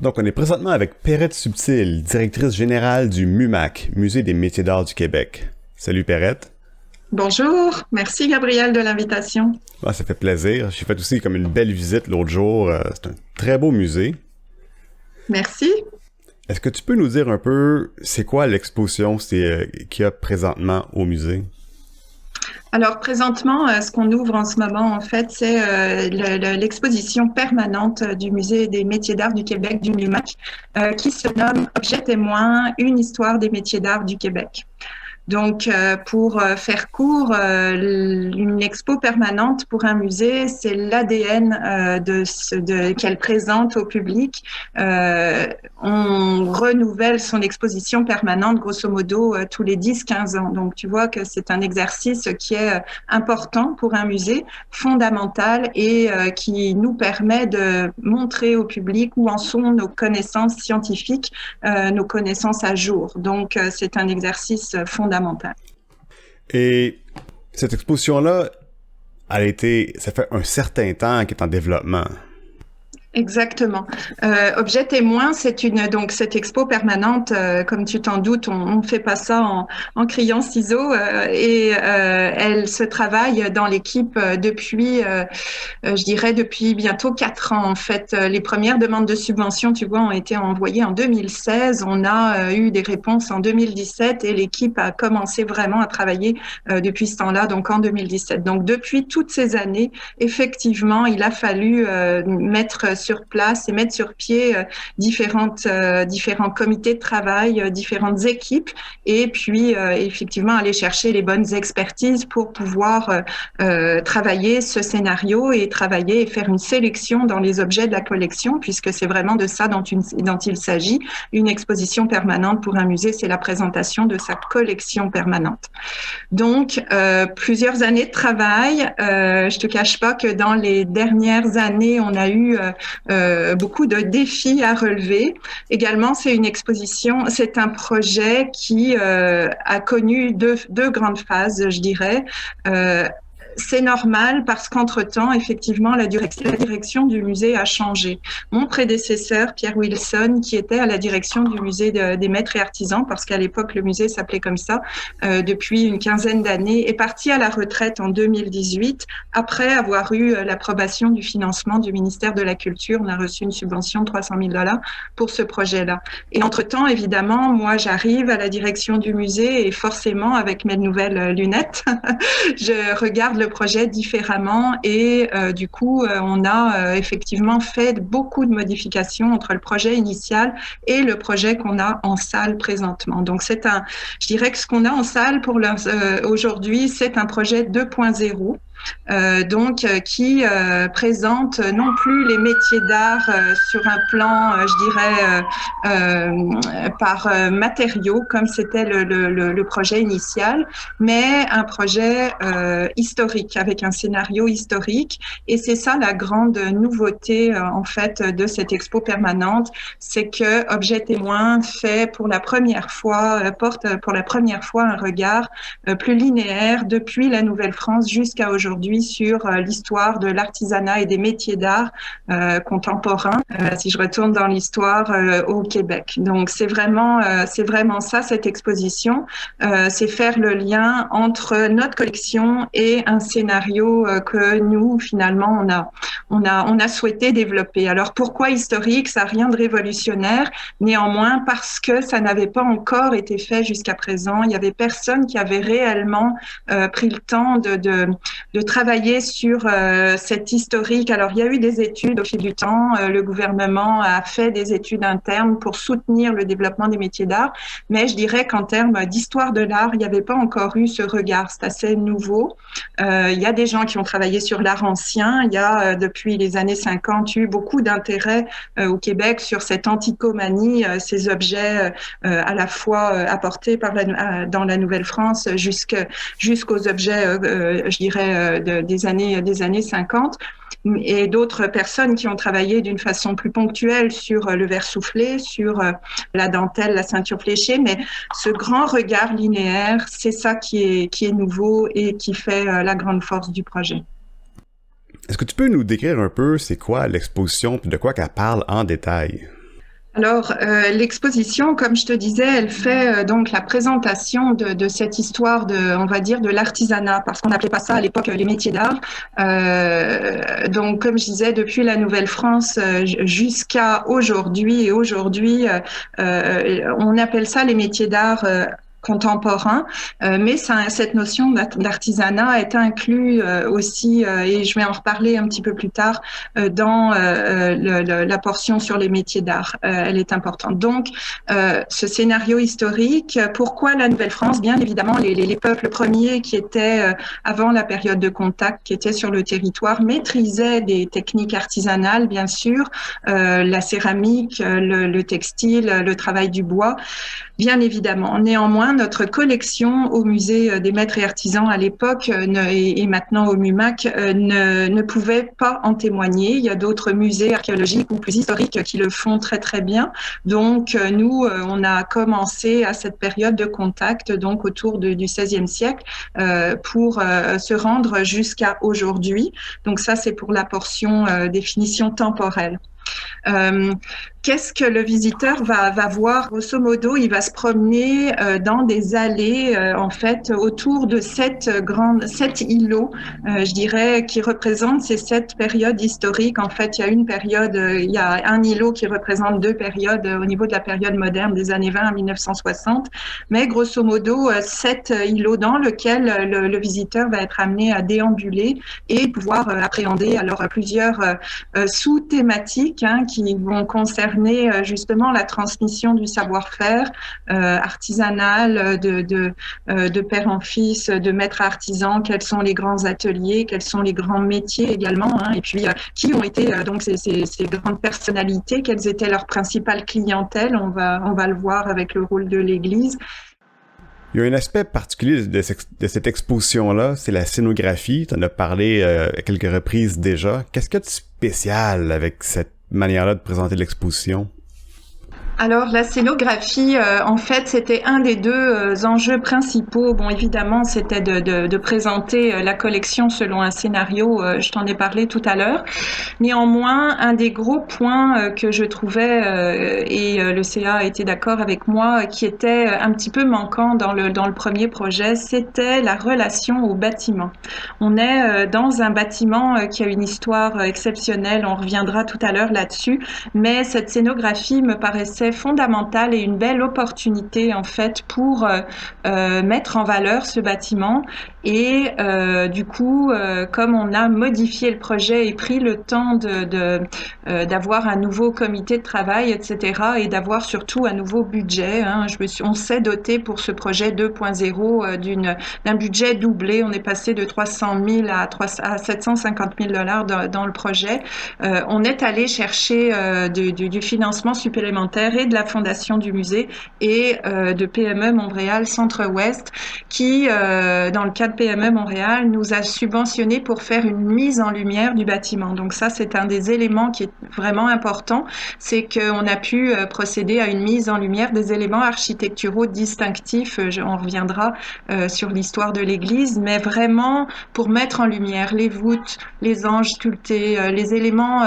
Donc, on est présentement avec Perrette Subtil, directrice générale du MUMAC, Musée des métiers d'art du Québec. Salut Perrette. Bonjour, merci Gabriel de l'invitation. Ah, ça fait plaisir. J'ai fait aussi comme une belle visite l'autre jour. C'est un très beau musée. Merci. Est-ce que tu peux nous dire un peu c'est quoi l'exposition qu'il y a présentement au musée? Alors présentement, ce qu'on ouvre en ce moment, en fait, c'est l'exposition permanente du Musée des métiers d'art du Québec, du MUMAC, qui se nomme Objet témoin, une histoire des métiers d'art du Québec. Donc, pour faire court, une expo permanente pour un musée, c'est l'ADN qu'elle présente au public. On renouvelle son exposition permanente, grosso modo, tous les 10-15 ans. Donc, tu vois que c'est un exercice qui est important pour un musée, fondamental et qui nous permet de montrer au public où en sont nos connaissances scientifiques, nos connaissances à jour. Donc, c'est un exercice fondamental. Et cette exposition-là, ça fait un certain temps qu'elle est en développement. Exactement. Objet témoin, donc cette expo permanente, comme tu t'en doutes, on fait pas ça en criant ciseaux, et elle se travaille dans l'équipe depuis, je dirais depuis bientôt 4 ans en fait. Les premières demandes de subvention, tu vois, ont été envoyées en 2016. On a eu des réponses en 2017 et l'équipe a commencé vraiment à travailler depuis ce temps-là, donc en 2017. Donc depuis toutes ces années, effectivement, il a fallu mettre sur place et mettre sur pied différents comités de travail, différentes équipes, et puis effectivement aller chercher les bonnes expertises pour pouvoir travailler ce scénario et travailler et faire une sélection dans les objets de la collection, puisque c'est vraiment de ça dont il s'agit. Une exposition permanente pour un musée, c'est la présentation de sa collection permanente. Donc, plusieurs années de travail. Je te cache pas que dans les dernières années, on a eu beaucoup de défis à relever. Également, c'est un projet qui a connu deux grandes phases, je dirais. C'est normal parce qu'entre-temps, effectivement, la direction du musée a changé. Mon prédécesseur, Pierre Wilson, qui était à la direction du musée des maîtres et artisans, parce qu'à l'époque, le musée s'appelait comme ça, depuis une quinzaine d'années, est parti à la retraite en 2018, après avoir eu l'approbation du financement du ministère de la Culture. On a reçu une subvention de 300 000 $ pour ce projet-là. Et entre-temps, évidemment, moi, j'arrive à la direction du musée et forcément, avec mes nouvelles lunettes, je regarde le projet différemment et du coup, on a effectivement fait beaucoup de modifications entre le projet initial et le projet qu'on a en salle présentement. Donc, je dirais que ce qu'on a en salle aujourd'hui, c'est un projet 2.0. Qui présente non plus les métiers d'art sur un plan, je dirais, par matériaux, comme c'était le projet initial, mais un projet historique, avec un scénario historique. Et c'est ça la grande nouveauté, en fait, de cette expo permanente, c'est que Objet témoin porte pour la première fois un regard plus linéaire depuis la Nouvelle-France jusqu'à aujourd'hui sur l'histoire de l'artisanat et des métiers d'art contemporains, si je retourne dans l'histoire au Québec. Donc c'est vraiment ça, cette exposition, c'est faire le lien entre notre collection et un scénario que nous finalement on a souhaité développer. Alors pourquoi historique? Ça n'a rien de révolutionnaire, néanmoins parce que ça n'avait pas encore été fait jusqu'à présent. Il y avait personne qui avait réellement pris le temps de travailler sur cette historique. Alors, il y a eu des études au fil du temps. Le gouvernement a fait des études internes pour soutenir le développement des métiers d'art. Mais je dirais qu'en termes d'histoire de l'art, il n'y avait pas encore eu ce regard. C'est assez nouveau. Il y a des gens qui ont travaillé sur l'art ancien. Il y a, depuis les années 50, eu beaucoup d'intérêt au Québec sur cette antiquomanie, ces objets à la fois apportés dans la Nouvelle-France jusqu'aux objets, je dirais, des années 50, et d'autres personnes qui ont travaillé d'une façon plus ponctuelle sur le verre soufflé, sur la dentelle, la ceinture fléchée, mais ce grand regard linéaire, c'est ça qui est nouveau et qui fait la grande force du projet. Est-ce que tu peux nous décrire un peu c'est quoi l'exposition et de quoi qu'elle parle en détail? Alors, l'exposition, comme je te disais, elle fait donc la présentation de cette histoire on va dire, de l'artisanat, parce qu'on n'appelait pas ça à l'époque les métiers d'art. Donc, comme je disais, depuis la Nouvelle-France jusqu'à aujourd'hui, et aujourd'hui, on appelle ça les métiers d'art. Contemporain, mais cette notion d'artisanat est inclue aussi, et je vais en reparler un petit peu plus tard, dans la portion sur les métiers d'art. Elle est importante. Donc, ce scénario historique, pourquoi la Nouvelle-France? Bien évidemment, les peuples premiers qui étaient avant la période de contact, qui étaient sur le territoire, maîtrisaient des techniques artisanales, bien sûr, la céramique, le textile, le travail du bois. Bien évidemment. Néanmoins, notre collection au musée des maîtres et artisans à l'époque et maintenant au MUMAC ne pouvait pas en témoigner. Il y a d'autres musées archéologiques ou plus historiques qui le font très très bien. Donc nous, on a commencé à cette période de contact, donc autour du XVIe siècle, pour se rendre jusqu'à aujourd'hui. Donc ça, c'est pour la portion définition temporelle. Qu'est-ce que le visiteur va voir? Grosso modo, il va se promener dans des allées, en fait, autour de sept îlots, je dirais, qui représentent ces 7 périodes historiques. En fait, il y a une période, il y a un îlot qui représente 2 périodes au niveau de la période moderne des années 20 à 1960. Mais grosso modo, 7 îlots dans lesquels le visiteur va être amené à déambuler et pouvoir appréhender alors plusieurs sous-thématiques qui vont concerner justement la transmission du savoir-faire artisanal de père en fils, de maître artisan, quels sont les grands ateliers, quels sont les grands métiers également, et puis qui ont été donc ces grandes personnalités, quelles étaient leurs principales clientèles, on va le voir avec le rôle de l'Église. Il y a un aspect particulier de cette exposition-là, c'est la scénographie. Tu en as parlé à quelques reprises déjà. Qu'est-ce qu'il y a de spécial avec cette manière-là de présenter l'exposition? Alors, la scénographie, en fait, c'était un des deux enjeux principaux. Bon, évidemment, c'était de présenter la collection selon un scénario, je t'en ai parlé tout à l'heure. Néanmoins, un des gros points que je trouvais, et le CA a été d'accord avec moi, qui était un petit peu manquant dans le premier projet, c'était la relation au bâtiment. On est dans un bâtiment qui a une histoire exceptionnelle, on reviendra tout à l'heure là-dessus, mais cette scénographie me paraissait fondamentale et une belle opportunité en fait pour mettre en valeur ce bâtiment. Et du coup, comme on a modifié le projet et pris le temps d'avoir un nouveau comité de travail, etc., et d'avoir surtout un nouveau budget, on s'est doté pour ce projet 2.0 d'un budget doublé. On est passé de 300 000 à 750 000 $ dans le projet. On est allé chercher du financement supplémentaire et de la fondation du musée et de PME Montréal Centre-Ouest qui, dans le cadre PME Montréal, nous a subventionné pour faire une mise en lumière du bâtiment. Donc ça, c'est un des éléments qui est vraiment important, c'est qu'on a pu procéder à une mise en lumière des éléments architecturaux distinctifs. On reviendra sur l'histoire de l'église, mais vraiment pour mettre en lumière les voûtes, les anges sculptés, les éléments.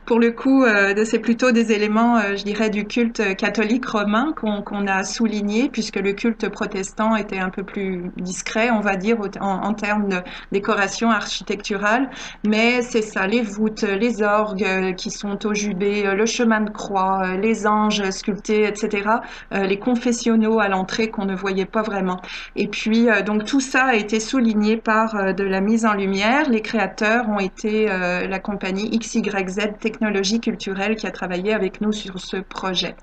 Pour le coup, c'est plutôt des éléments, je dirais, du culte catholique romain qu'on a souligné, puisque le culte protestant était un peu plus discret, on va dire, en termes de décoration architecturale. Mais c'est ça, les voûtes, les orgues qui sont au jubé, le chemin de croix, les anges sculptés, etc. Les confessionnaux à l'entrée qu'on ne voyait pas vraiment. Et puis, donc tout ça a été souligné par de la mise en lumière. Les créateurs ont été la compagnie XYZ Technologie Culturelle qui a travaillé avec nous sur ce projet.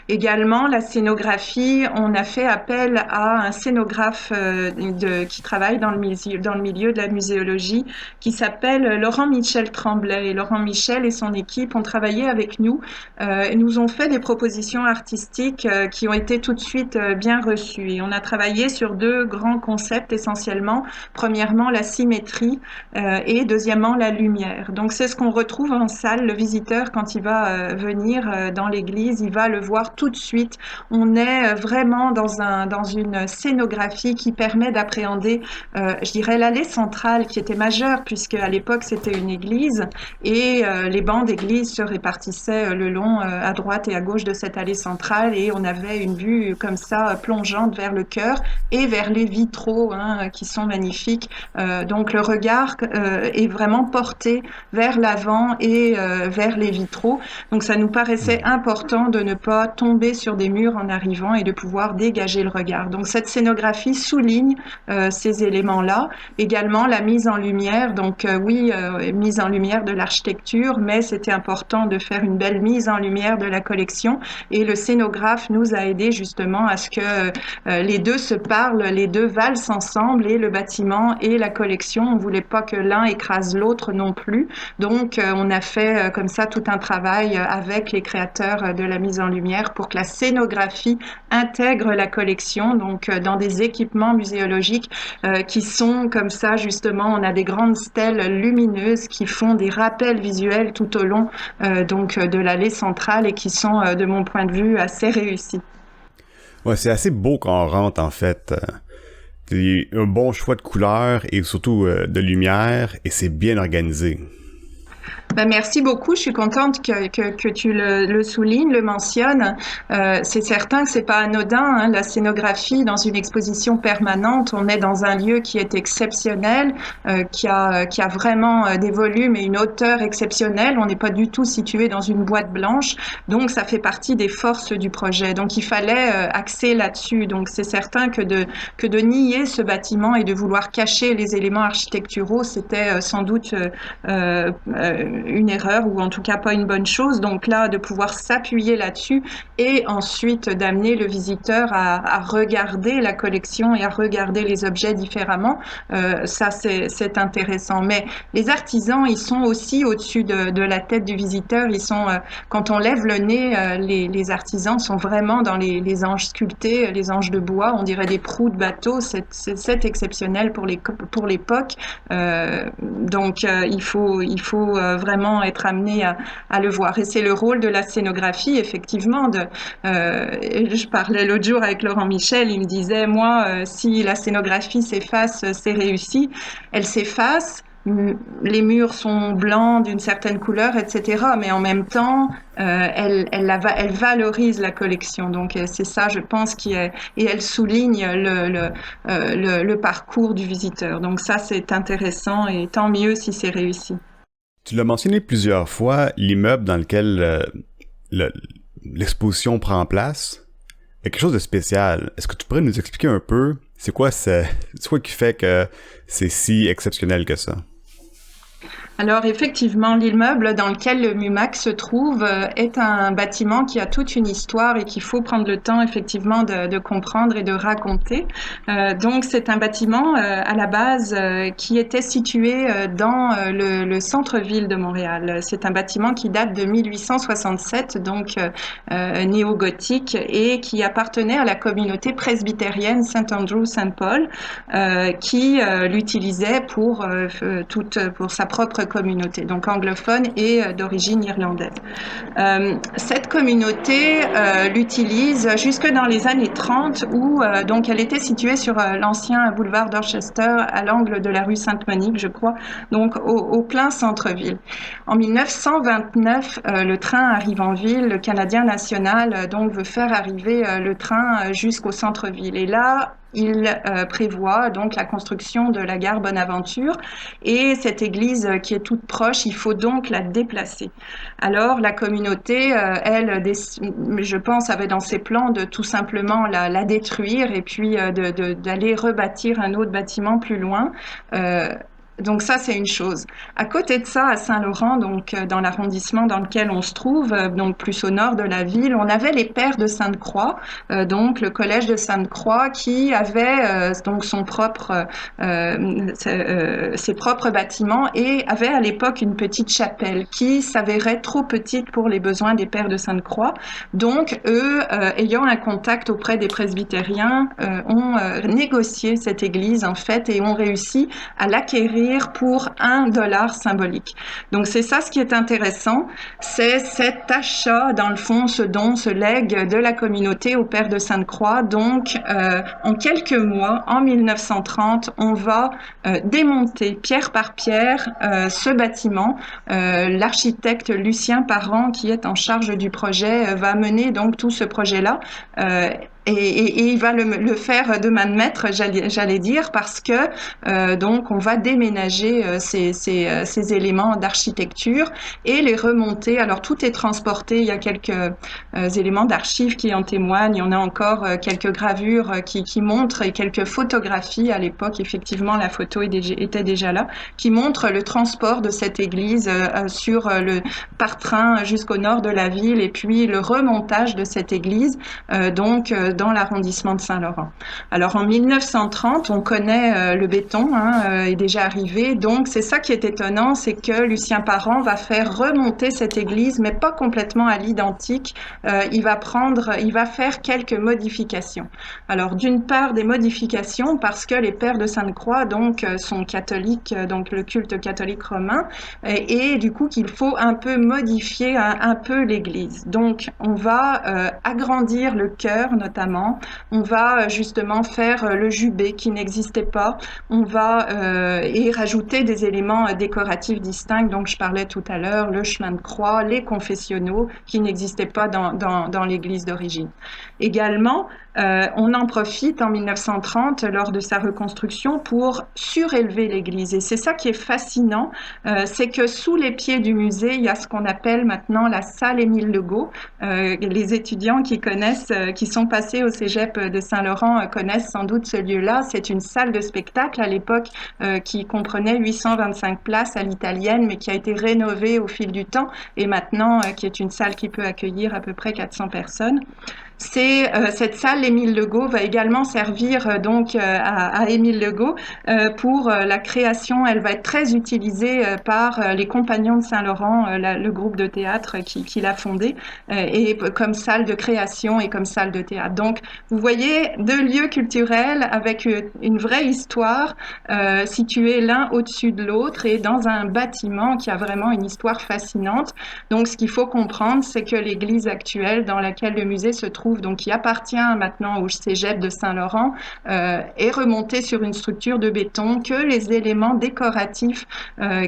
Également, la scénographie, on a fait appel à un scénographe qui travaille dans le milieu de la muséologie, qui s'appelle Laurent Michel Tremblay. Et Laurent Michel et son équipe ont travaillé avec nous et nous ont fait des propositions artistiques qui ont été tout de suite bien reçues. Et on a travaillé sur 2 grands concepts essentiellement. Premièrement, la symétrie et deuxièmement, la lumière. Donc, c'est ce qu'on retrouve en salle, le visiteur, quand il va venir dans l'église. l'église, il va le voir tout de suite. On est vraiment dans une scénographie qui permet d'appréhender, je dirais, l'allée centrale qui était majeure, puisque à l'époque c'était une église et les bancs d'église se répartissaient le long, à droite et à gauche de cette allée centrale, et on avait une vue comme ça plongeante vers le chœur et vers les vitraux qui sont magnifiques. Donc le regard est vraiment porté vers l'avant et vers les vitraux. Donc ça nous paraissait important de ne pas tomber sur des murs en arrivant et de pouvoir dégager le regard. Donc cette scénographie souligne ces éléments-là. Également la mise en lumière, donc mise en lumière de l'architecture, mais c'était important de faire une belle mise en lumière de la collection, et le scénographe nous a aidé justement à ce que les deux se parlent, les deux valsent ensemble, et le bâtiment et la collection. On voulait pas que l'un écrase l'autre non plus. Donc, on a fait comme ça tout un travail avec les créateurs de la mise en lumière pour que la scénographie intègre la collection, donc dans des équipements muséologiques qui sont comme ça, justement, on a des grandes stèles lumineuses qui font des rappels visuels tout au long donc de l'allée centrale, et qui sont, de mon point de vue, assez réussis. Ouais, c'est assez beau quand on rentre, en fait. Un bon choix de couleurs et surtout de lumière, et c'est bien organisé. Ben, merci beaucoup. Je suis contente que tu le soulignes, le mentionnes. C'est certain que c'est pas anodin, la scénographie dans une exposition permanente. On est dans un lieu qui est exceptionnel, qui a vraiment des volumes et une hauteur exceptionnelle. On n'est pas du tout situé dans une boîte blanche, donc ça fait partie des forces du projet. Donc il fallait axer là-dessus. Donc c'est certain que de nier ce bâtiment et de vouloir cacher les éléments architecturaux, c'était sans doute une erreur, ou en tout cas pas une bonne chose. Donc là, de pouvoir s'appuyer là-dessus et ensuite d'amener le visiteur à regarder la collection et à regarder les objets différemment, ça c'est intéressant. Mais les artisans, ils sont aussi au-dessus de la tête du visiteur. Ils sont, quand on lève le nez, les artisans sont vraiment dans les anges sculptés, les anges de bois, on dirait des proues de bateau. C'est exceptionnel pour l'époque. Donc il faut vraiment être amené à le voir. Et c'est le rôle de la scénographie, effectivement. Je parlais l'autre jour avec Laurent Michel, il me disait, moi, si la scénographie s'efface, c'est réussi. Elle s'efface, les murs sont blancs d'une certaine couleur, etc. Mais en même temps, elle valorise la collection. Donc c'est ça, je pense, et elle souligne le parcours du visiteur. Donc ça, c'est intéressant, et tant mieux si c'est réussi. Tu l'as mentionné plusieurs fois, l'immeuble dans lequel l'exposition prend place est quelque chose de spécial. Est-ce que tu pourrais nous expliquer un peu c'est quoi qui fait que c'est si exceptionnel que ça? Alors effectivement, l'immeuble dans lequel le MUMAC se trouve est un bâtiment qui a toute une histoire et qu'il faut prendre le temps effectivement de comprendre et de raconter. Donc c'est un bâtiment à la base qui était situé dans le centre-ville de Montréal. C'est un bâtiment qui date de 1867, donc néo-gothique, et qui appartenait à la communauté presbytérienne Saint-Andrew-Saint Paul, qui l'utilisait pour sa propre communauté, donc anglophone et d'origine irlandaise. Cette communauté l'utilise jusque dans les années 30, où donc elle était située sur l'ancien boulevard Dorchester, à l'angle de la rue Sainte-Monique, je crois, donc au plein centre-ville. En 1929, le train arrive en ville, le Canadien national donc veut faire arriver le train jusqu'au centre-ville. Et là, il prévoit donc la construction de la gare Bonaventure, et cette église qui est toute proche, il faut donc la déplacer. Alors la communauté, elle, je pense, avait dans ses plans de tout simplement la détruire, et puis d'aller rebâtir un autre bâtiment plus loin. Donc ça, c'est une chose. À côté de ça, à Saint-Laurent, donc dans l'arrondissement dans lequel on se trouve, donc plus au nord de la ville, on avait les Pères de Sainte-Croix, donc le collège de Sainte-Croix, qui avait donc ses propres bâtiments, et avait à l'époque une petite chapelle qui s'avérait trop petite pour les besoins des Pères de Sainte-Croix. Donc eux, ayant un contact auprès des presbytériens, ont négocié cette église en fait, et ont réussi à l'acquérir construire pour $1 symbolique. Donc c'est ça ce qui est intéressant, c'est cet achat, dans le fond, ce don, ce legs de la communauté au Père de Sainte-Croix. Donc en quelques mois, en 1930, on va démonter pierre par pierre ce bâtiment. L'architecte Lucien Parent, qui est en charge du projet, va mener donc tout ce projet-là. Et il va le faire de main de maître, j'allais dire, parce que donc on va déménager ces éléments d'architecture et les remonter. Alors tout est transporté. Il y a quelques éléments d'archives qui en témoignent. Il y en a encore quelques gravures qui montrent et quelques photographies à l'époque. Effectivement, la photo était déjà là, qui montrent le transport de cette église par train jusqu'au nord de la ville et puis le remontage de cette église. Donc dans l'arrondissement de Saint-Laurent. Alors en 1930, on connaît le béton est déjà arrivé, donc c'est ça qui est étonnant, c'est que Lucien Parent va faire remonter cette église, mais pas complètement à l'identique. Il va faire quelques modifications. Alors d'une part des modifications parce que les pères de Sainte-Croix donc sont catholiques, donc le culte catholique romain, et du coup qu'il faut un peu modifier un peu l'église. Donc on va agrandir le chœur notamment. On va justement faire le jubé qui n'existait pas. On va et rajouter des éléments décoratifs distincts. Donc je parlais tout à l'heure, le chemin de croix, les confessionnaux qui n'existaient pas dans l'église d'origine. Également, on en profite en 1930 lors de sa reconstruction pour surélever l'église. Et c'est ça qui est fascinant, c'est que sous les pieds du musée, il y a ce qu'on appelle maintenant la salle Émile Legault. Les étudiants qui sont passés au cégep de Saint-Laurent connaissent sans doute ce lieu-là. C'est une salle de spectacle à l'époque qui comprenait 825 places à l'italienne, mais qui a été rénovée au fil du temps et maintenant qui est une salle qui peut accueillir à peu près 400 personnes. Cette salle Émile Legault va également servir donc à Émile Legault pour la création. Elle va être très utilisée par les Compagnons de Saint-Laurent, le groupe de théâtre qui l'a fondé, et comme salle de création et comme salle de théâtre. Donc vous voyez deux lieux culturels avec une vraie histoire situés l'un au-dessus de l'autre et dans un bâtiment qui a vraiment une histoire fascinante. Donc ce qu'il faut comprendre, c'est que l'église actuelle dans laquelle le musée se trouve, donc qui appartient maintenant au cégep de Saint-Laurent, est remonté sur une structure de béton, que les éléments décoratifs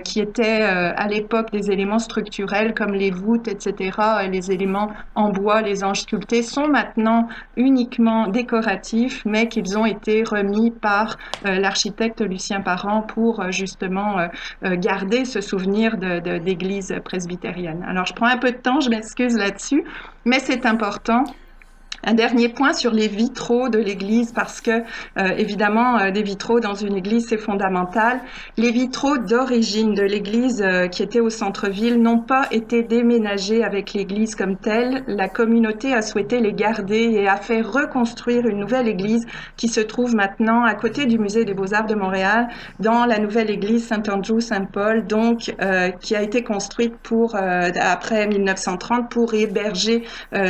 qui étaient à l'époque des éléments structurels comme les voûtes, etc., les éléments en bois, les anges sculptés, sont maintenant uniquement décoratifs, mais qu'ils ont été remis par l'architecte Lucien Parent pour justement garder ce souvenir d'église presbytérienne. Alors je prends un peu de temps, je m'excuse là-dessus, mais c'est important. Un dernier point sur les vitraux de l'église, parce que évidemment des vitraux dans une église c'est fondamental. Les vitraux d'origine de l'église qui était au centre-ville n'ont pas été déménagés avec l'église comme telle. La communauté a souhaité les garder et a fait reconstruire une nouvelle église qui se trouve maintenant à côté du musée des Beaux-Arts de Montréal, dans la nouvelle église Saint-Andrew-Saint-Paul, donc qui a été construite après 1930 pour héberger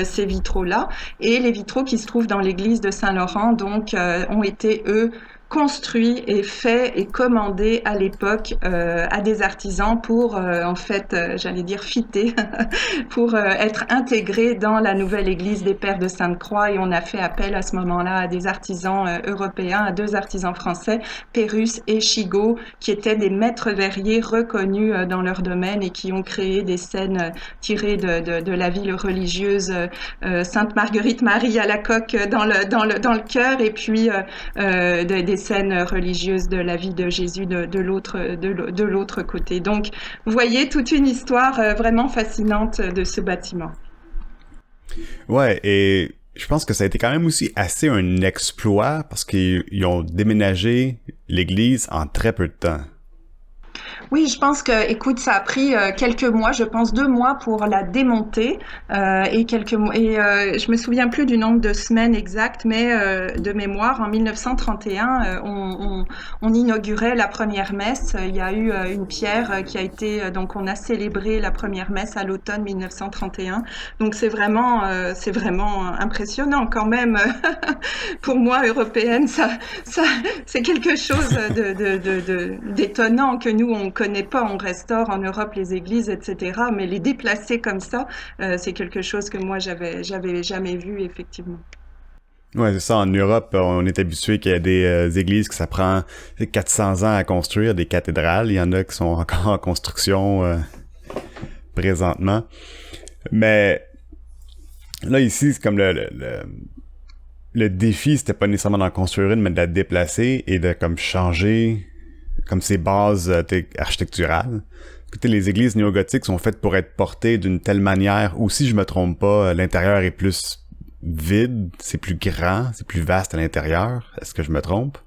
ces vitraux-là. Et les vitraux qui se trouvent dans l'église de Saint-Laurent donc ont été construits et faits et commandés à l'époque à des artisans pour en fait j'allais dire fitter pour être intégrés dans la nouvelle église des Pères de Sainte-Croix, et on a fait appel à ce moment-là à des artisans européens, à deux artisans français, Pérus et Chigot, qui étaient des maîtres verriers reconnus dans leur domaine et qui ont créé des scènes tirées de la ville religieuse Sainte Marguerite Marie à la coque dans le chœur, et puis des scènes religieuses de la vie de Jésus de l'autre côté. Donc, vous voyez toute une histoire vraiment fascinante de ce bâtiment. Ouais, et je pense que ça a été quand même aussi assez un exploit parce qu'ils ont déménagé l'église en très peu de temps. Oui, je pense que, écoute, ça a pris quelques mois, je pense 2 mois pour la démonter et quelques mois. Et je me souviens plus du nombre de semaines exactes, mais de mémoire, en 1931, on inaugurait la première messe. Il y a eu une pierre qui a été donc on a célébré la première messe à l'automne 1931. Donc c'est vraiment impressionnant quand même. Pour moi, européenne, ça, c'est quelque chose d'étonnant que nous, on connaît pas. On restaure en Europe les églises, etc. Mais les déplacer comme ça, c'est quelque chose que moi, j'avais jamais vu, effectivement. Ouais, c'est ça. En Europe, on est habitué qu'il y a des églises que ça prend 400 ans à construire, des cathédrales. Il y en a qui sont encore en construction présentement. Mais là, ici, c'est comme le défi, c'était pas nécessairement d'en construire une, mais de la déplacer et de comme changer comme ses bases architecturales. Écoutez, les églises néogothiques sont faites pour être portées d'une telle manière où, si je me trompe pas, l'intérieur est plus vide, c'est plus grand, c'est plus vaste à l'intérieur. Est-ce que je me trompe?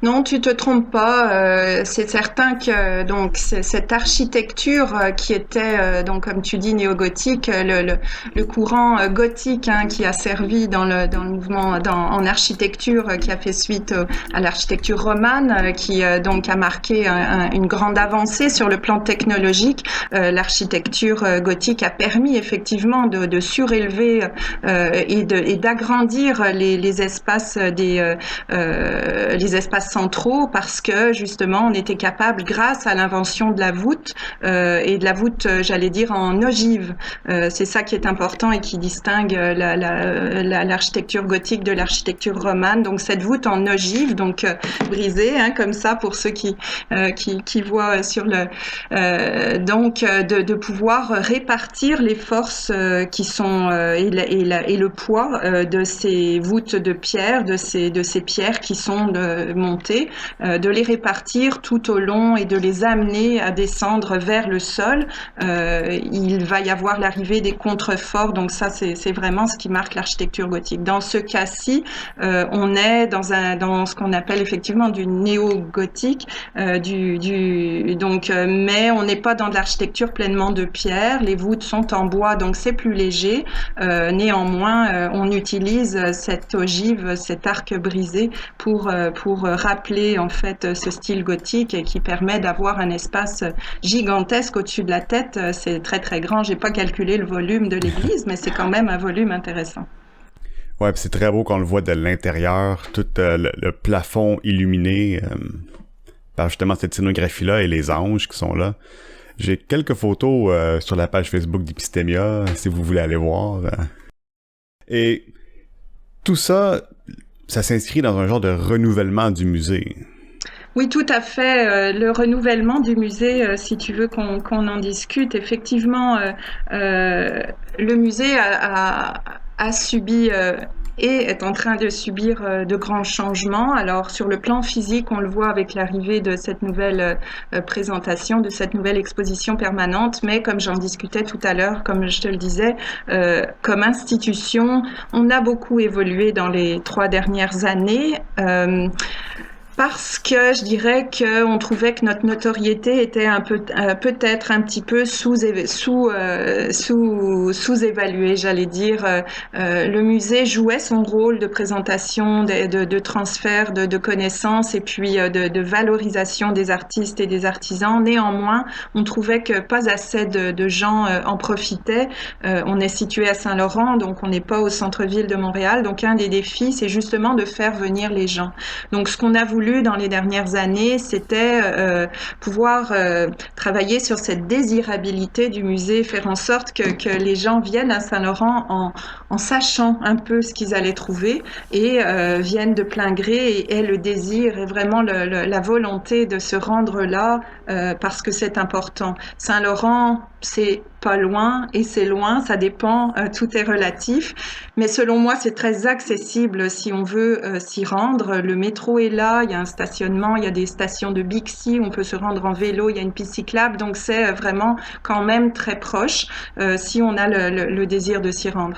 Non, tu te trompes pas. C'est certain que donc cette architecture qui était donc comme tu dis néo-gothique, le courant gothique hein, qui a servi dans le mouvement en architecture qui a fait suite à l'architecture romane qui donc a marqué une grande avancée sur le plan technologique. L'architecture gothique a permis effectivement de surélever et d'agrandir les espaces les espaces centraux parce que justement on était capable grâce à l'invention de la voûte et de la voûte j'allais dire en ogive c'est ça qui est important et qui distingue l'architecture gothique de l'architecture romane donc cette voûte en ogive donc brisée hein, comme ça pour ceux qui voient sur le donc de pouvoir répartir les forces qui sont et le poids de ces voûtes de pierre de ces pierres qui sont montées, de les répartir tout au long et de les amener à descendre vers le sol. Il va y avoir l'arrivée des contreforts, donc ça c'est vraiment ce qui marque l'architecture gothique. Dans ce cas-ci, on est dans ce qu'on appelle effectivement du néo-gothique, donc mais on n'est pas dans de l'architecture pleinement de pierre. Les voûtes sont en bois, donc c'est plus léger. Néanmoins, on utilise cette ogive, cet arc brisé pour rappeler en fait ce style gothique et qui permet d'avoir un espace gigantesque au-dessus de la tête. C'est très très grand. J'ai pas calculé le volume de l'église, mais c'est quand même un volume intéressant. Ouais, puis c'est très beau quand on le voit de l'intérieur, tout le plafond illuminé par justement cette scénographie-là et les anges qui sont là. J'ai quelques photos sur la page Facebook d'Epistémia, si vous voulez aller voir. Et tout ça, ça s'inscrit dans un genre de renouvellement du musée. Oui, tout à fait. Le renouvellement du musée, si tu veux qu'on en discute, effectivement, le musée a subi et est en train de subir de grands changements. Alors, sur le plan physique, on le voit avec l'arrivée de cette nouvelle présentation, de cette nouvelle exposition permanente, mais comme j'en discutais tout à l'heure, comme je te le disais, comme institution, on a beaucoup évolué dans les 3 dernières années. Parce que je dirais qu'on trouvait que notre notoriété était un peu peut-être un petit peu sous-évaluée, j'allais dire. Le musée jouait son rôle de présentation, de transfert de connaissances et puis de valorisation des artistes et des artisans. Néanmoins, on trouvait que pas assez de gens en profitaient. On est situé à Saint-Laurent, donc on n'est pas au centre-ville de Montréal. Donc un des défis, c'est justement de faire venir les gens. Donc ce qu'on a voulu dans les dernières années, c'était pouvoir travailler sur cette désirabilité du musée, faire en sorte que les gens viennent à Saint-Laurent en sachant un peu ce qu'ils allaient trouver et viennent de plein gré et aient le désir et vraiment la volonté de se rendre là parce que c'est important. Saint-Laurent c'est pas loin et c'est loin, ça dépend, tout est relatif. Mais selon moi, c'est très accessible si on veut s'y rendre. Le métro est là, il y a un stationnement, il y a des stations de Bixi, on peut se rendre en vélo, il y a une piste cyclable, donc c'est vraiment quand même très proche si on a le désir de s'y rendre.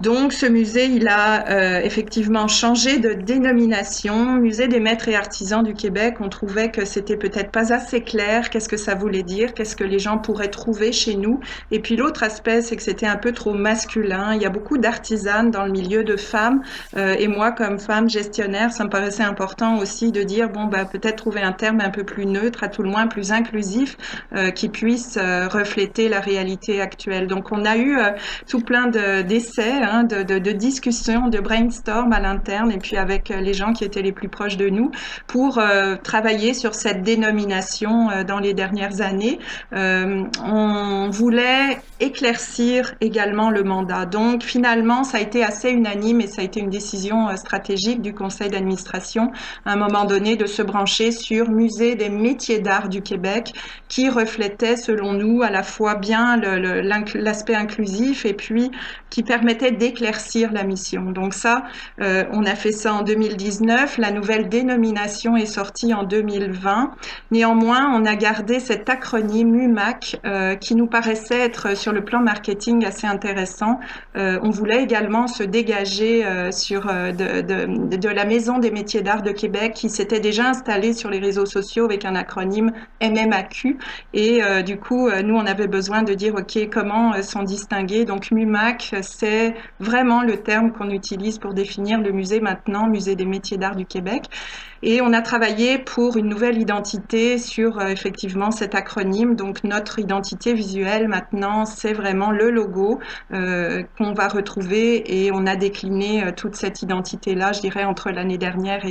Donc ce musée, il a effectivement changé de dénomination. Musée des maîtres et artisans du Québec, on trouvait que c'était peut-être pas assez clair, qu'est-ce que ça voulait dire, qu'est-ce que les gens pourraient trouver chez nous. Et puis l'autre aspect, c'est que c'était un peu trop masculin. Il y a beaucoup d'artisanes dans le milieu de femmes et moi, comme femme gestionnaire, ça me paraissait important aussi de dire, bon, bah, peut-être trouver un terme un peu plus neutre, à tout le moins plus inclusif, qui puisse refléter la réalité actuelle. Donc on a eu tout plein d'essais, hein, de discussions, de brainstorm à l'interne et puis avec les gens qui étaient les plus proches de nous pour travailler sur cette dénomination dans les dernières années. On voulait éclaircir également le mandat. Donc finalement, ça a été assez unanime et ça a été une décision stratégique du conseil d'administration à un moment donné de se brancher sur Musée des métiers d'art du Québec qui reflétait selon nous à la fois bien l'aspect inclusif et puis qui permettait d'éclaircir la mission. Donc ça, on a fait ça en 2019. La nouvelle dénomination est sortie en 2020. Néanmoins, on a gardé cet acronyme MUMAC qui nous paraissait être sur le plan marketing assez intéressant. On voulait également se dégager de la Maison des métiers d'art de Québec qui s'était déjà installée sur les réseaux sociaux avec un acronyme MMAQ. Et du coup, nous, on avait besoin de dire, OK, comment sont distingués. Donc, MUMAC, c'est vraiment le terme qu'on utilise pour définir le musée maintenant, Musée des métiers d'art du Québec. Et on a travaillé pour une nouvelle identité sur effectivement cet acronyme. Donc notre identité visuelle maintenant, c'est vraiment le logo qu'on va retrouver et on a décliné toute cette identité-là, je dirais, entre l'année dernière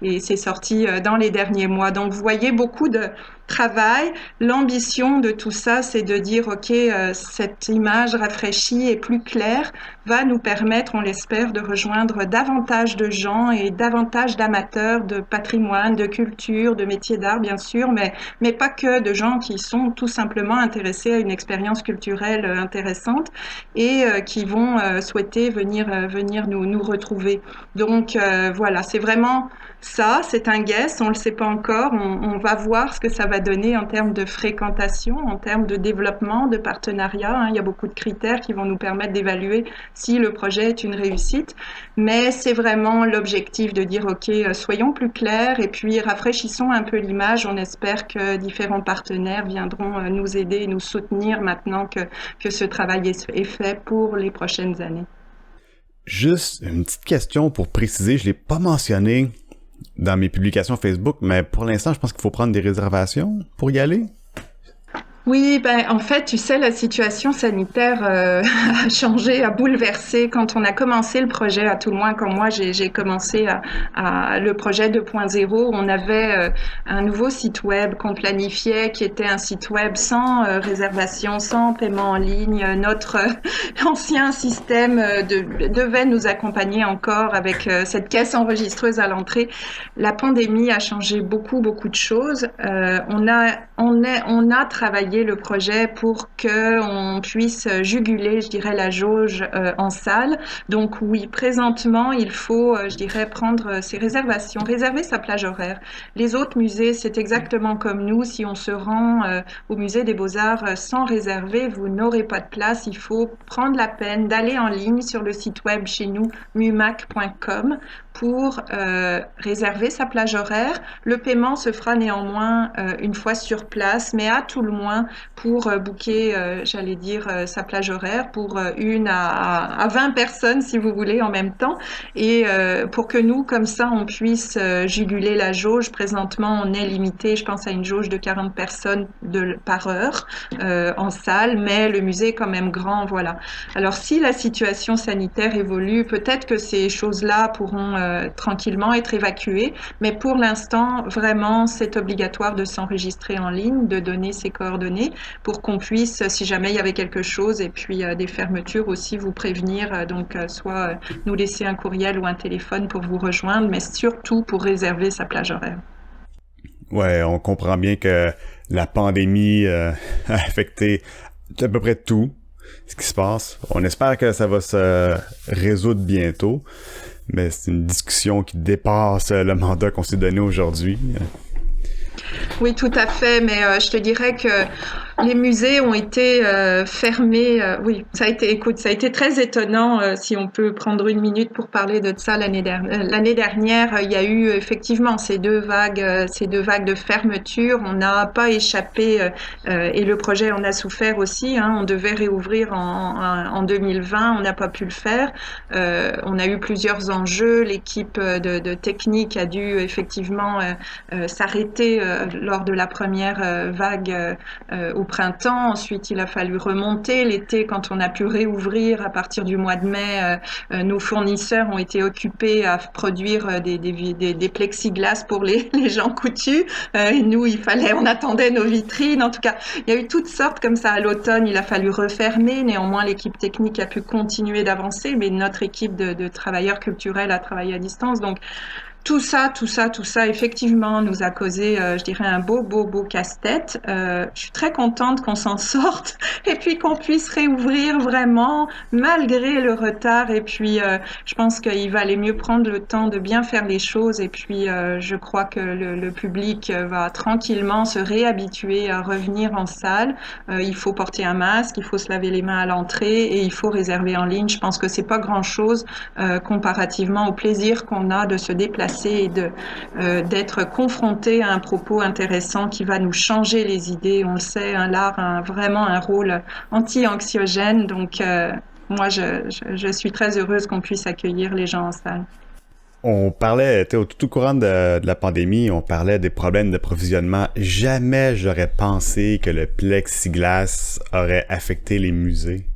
et c'est sorti dans les derniers mois. Donc vous voyez beaucoup de travail. L'ambition de tout ça, c'est de dire, OK, cette image rafraîchie et plus claire va nous permettre, on l'espère, de rejoindre davantage de gens et davantage d'amateurs de patrimoine, de culture, de métiers d'art, bien sûr, mais pas que, de gens qui sont tout simplement intéressés à une expérience culturelle intéressante et qui vont souhaiter venir nous retrouver. Donc voilà, c'est vraiment ça, c'est un guess, on ne le sait pas encore, on va voir ce que ça va donner en termes de fréquentation, en termes de développement, de partenariat. Hein. Il y a beaucoup de critères qui vont nous permettre d'évaluer si le projet est une réussite, mais c'est vraiment l'objectif de dire, OK, soyons plus clairs et puis rafraîchissons un peu l'image. On espère que différents partenaires viendront nous aider et nous soutenir maintenant que ce travail est fait pour les prochaines années. Juste une petite question pour préciser, je l'ai pas mentionné dans mes publications Facebook, mais pour l'instant, je pense qu'il faut prendre des réservations pour y aller. Oui, ben en fait, tu sais, la situation sanitaire a changé, a bouleversé. Quand on a commencé le projet, à tout le moins quand moi j'ai commencé à le projet 2.0, on avait un nouveau site web qu'on planifiait, qui était un site web sans réservation, sans paiement en ligne. Notre ancien système devait nous accompagner encore avec cette caisse enregistreuse à l'entrée. La pandémie a changé beaucoup de choses. On a travaillé le projet pour qu'on puisse juguler, je dirais, la jauge en salle. Donc oui, présentement, il faut, je dirais, prendre ses réservations, réserver sa plage horaire. Les autres musées, c'est exactement comme nous. Si on se rend au musée des Beaux-Arts sans réserver, vous n'aurez pas de place. Il faut prendre la peine d'aller en ligne sur le site web chez nous, mumac.com, pour réserver sa plage horaire. Le paiement se fera néanmoins une fois sur place, mais à tout le moins pour booker, j'allais dire, sa plage horaire pour une à 20 personnes, si vous voulez, en même temps. Et pour que nous, comme ça, on puisse juguler la jauge. Présentement, on est limité, je pense, à une jauge de 40 personnes par heure en salle, mais le musée est quand même grand, voilà. Alors, si la situation sanitaire évolue, peut-être que ces choses-là pourront tranquillement être évacuées, mais pour l'instant, vraiment, c'est obligatoire de s'enregistrer en ligne, de donner ses coordonnées pour qu'on puisse, si jamais il y avait quelque chose et puis des fermetures aussi, vous prévenir, donc soit nous laisser un courriel ou un téléphone pour vous rejoindre, mais surtout pour réserver sa plage horaire. Ouais, on comprend bien que la pandémie a affecté C'est à peu près tout ce qui se passe. On espère que ça va se résoudre bientôt, mais c'est une discussion qui dépasse le mandat qu'on s'est donné aujourd'hui. Oui, tout à fait, mais je te dirais que les musées ont été fermés. Oui, ça a été très étonnant. Si on peut prendre une minute pour parler de ça l'année dernière, il y a eu effectivement ces deux vagues de fermeture. On n'a pas échappé et le projet en a souffert aussi. Hein. On devait réouvrir en 2020, on n'a pas pu le faire. On a eu plusieurs enjeux. L'équipe de technique a dû effectivement s'arrêter lors de la première vague au printemps. Ensuite, il a fallu remonter. L'été, quand on a pu réouvrir à partir du mois de mai, nos fournisseurs ont été occupés à produire des plexiglas pour les gens coutus. Et nous, on attendait nos vitrines. En tout cas, il y a eu toutes sortes comme ça. À l'automne, il a fallu refermer. Néanmoins, l'équipe technique a pu continuer d'avancer, mais notre équipe de travailleurs culturels a travaillé à distance. Donc, tout ça, effectivement, nous a causé, je dirais, un beau casse-tête. Je suis très contente qu'on s'en sorte et puis qu'on puisse réouvrir vraiment malgré le retard. Et puis, je pense qu'il valait mieux prendre le temps de bien faire les choses. Et puis, je crois que le public va tranquillement se réhabituer à revenir en salle. Il faut porter un masque, il faut se laver les mains à l'entrée et il faut réserver en ligne. Je pense que c'est pas grand-chose comparativement au plaisir qu'on a de se déplacer et d'être confronté à un propos intéressant qui va nous changer les idées. On le sait, l'art a vraiment un rôle anti-anxiogène. Donc, moi, je suis très heureuse qu'on puisse accueillir les gens en salle. On parlait, tout au courant de la pandémie, on parlait des problèmes d'approvisionnement. Jamais j'aurais pensé que le plexiglas aurait affecté les musées.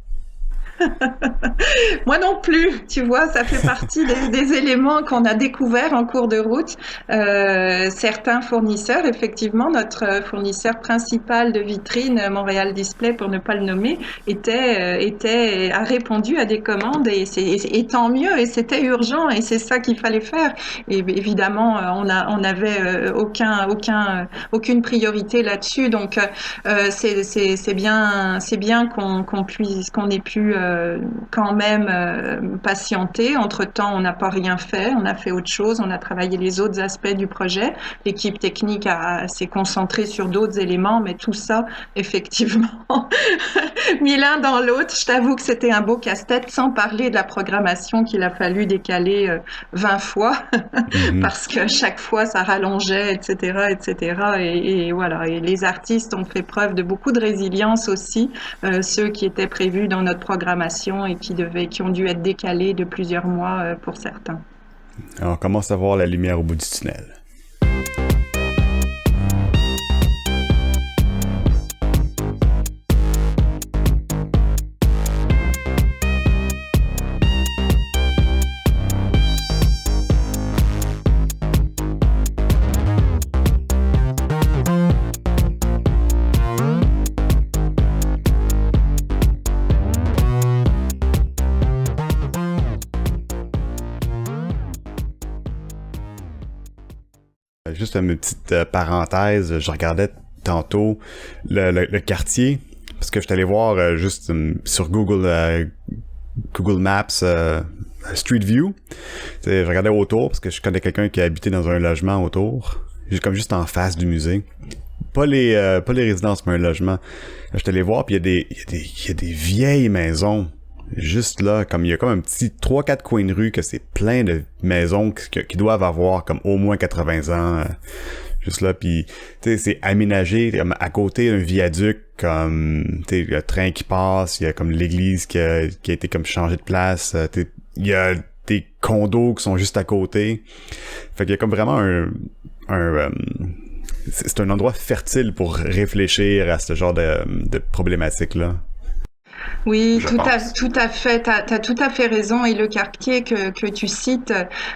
Moi non plus, tu vois, ça fait partie des éléments qu'on a découverts en cours de route. Certains fournisseurs, effectivement, notre fournisseur principal de vitrine, Montréal Display, pour ne pas le nommer, a répondu à des commandes et tant mieux, et c'était urgent, et c'est ça qu'il fallait faire. Et évidemment, on n'avait aucune priorité là-dessus, donc c'est bien qu'on ait pu quand même patienter. Entre-temps, on n'a pas rien fait, on a fait autre chose, on a travaillé les autres aspects du projet. L'équipe technique s'est concentrée sur d'autres éléments, mais tout ça, effectivement, mis l'un dans l'autre. Je t'avoue que c'était un beau casse-tête, sans parler de la programmation qu'il a fallu décaler 20 fois, parce que chaque fois, ça rallongeait, etc. Et voilà. Et les artistes ont fait preuve de beaucoup de résilience aussi, ceux qui étaient prévus dans notre programmation et qui ont dû être décalés de plusieurs mois pour certains. Alors, on commence à voir la lumière au bout du tunnel. Juste une petite parenthèse, je regardais tantôt le quartier, parce que je suis allé voir juste sur Google Maps Street View. Je regardais autour, parce que je connais quelqu'un qui a habité dans un logement autour, comme juste en face du musée. Pas les résidences, mais un logement. Je suis allé voir, puis il y a des vieilles maisons. Juste là, comme il y a comme un petit 3-4 coins de rue que c'est plein de maisons qui doivent avoir comme au moins 80 ans. Juste là, puis tu sais, c'est aménagé comme à côté d'un viaduc, comme tu sais, le train qui passe, il y a comme l'église qui a été comme changée de place, il y a des condos qui sont juste à côté. Fait qu'il y a comme vraiment c'est un endroit fertile pour réfléchir à ce genre de problématique-là. Oui, je pense. tout à fait. T'as tout à fait raison. Et le quartier que tu cites,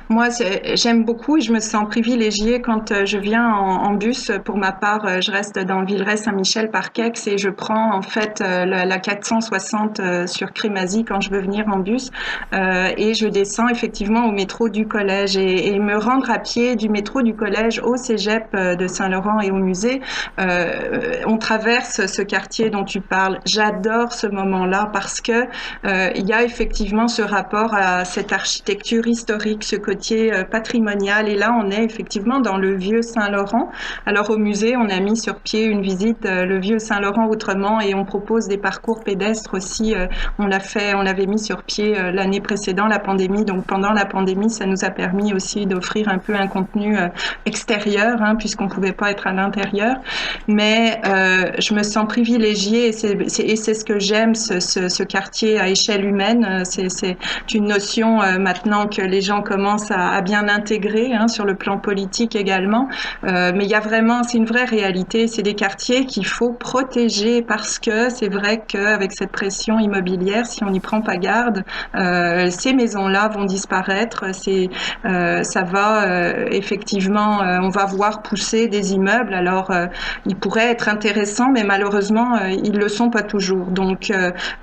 moi, j'aime beaucoup et je me sens privilégiée quand je viens en bus. Pour ma part, je reste dans Villeray-Saint-Michel-Parc-Aix et je prends en fait la 460 sur Crémazie quand je veux venir en bus. Et je descends effectivement au métro du collège et me rendre à pied du métro du collège au cégep de Saint-Laurent et au musée. On traverse ce quartier dont tu parles. J'adore ce moment-là parce que il y a effectivement ce rapport à cette architecture historique, ce côté patrimonial. Et là, on est effectivement dans le vieux Saint-Laurent. Alors au musée, on a mis sur pied une visite le vieux Saint-Laurent autrement et on propose des parcours pédestres aussi. On l'avait mis sur pied l'année précédente, la pandémie. Donc pendant la pandémie, ça nous a permis aussi d'offrir un peu un contenu extérieur, hein, puisqu'on pouvait pas être à l'intérieur. Mais je me sens privilégiée et c'est ce que j'aime, ce quartier à échelle humaine. C'est une notion maintenant que les gens commencent à bien intégrer, hein, sur le plan politique également. Mais il y a vraiment, c'est une vraie réalité. C'est des quartiers qu'il faut protéger parce que c'est vrai qu'avec cette pression immobilière, si on n'y prend pas garde, ces maisons-là vont disparaître. Ça va effectivement, on va voir pousser des immeubles. Alors, ils pourraient être intéressants, mais malheureusement, ils le sont pas toujours. Donc,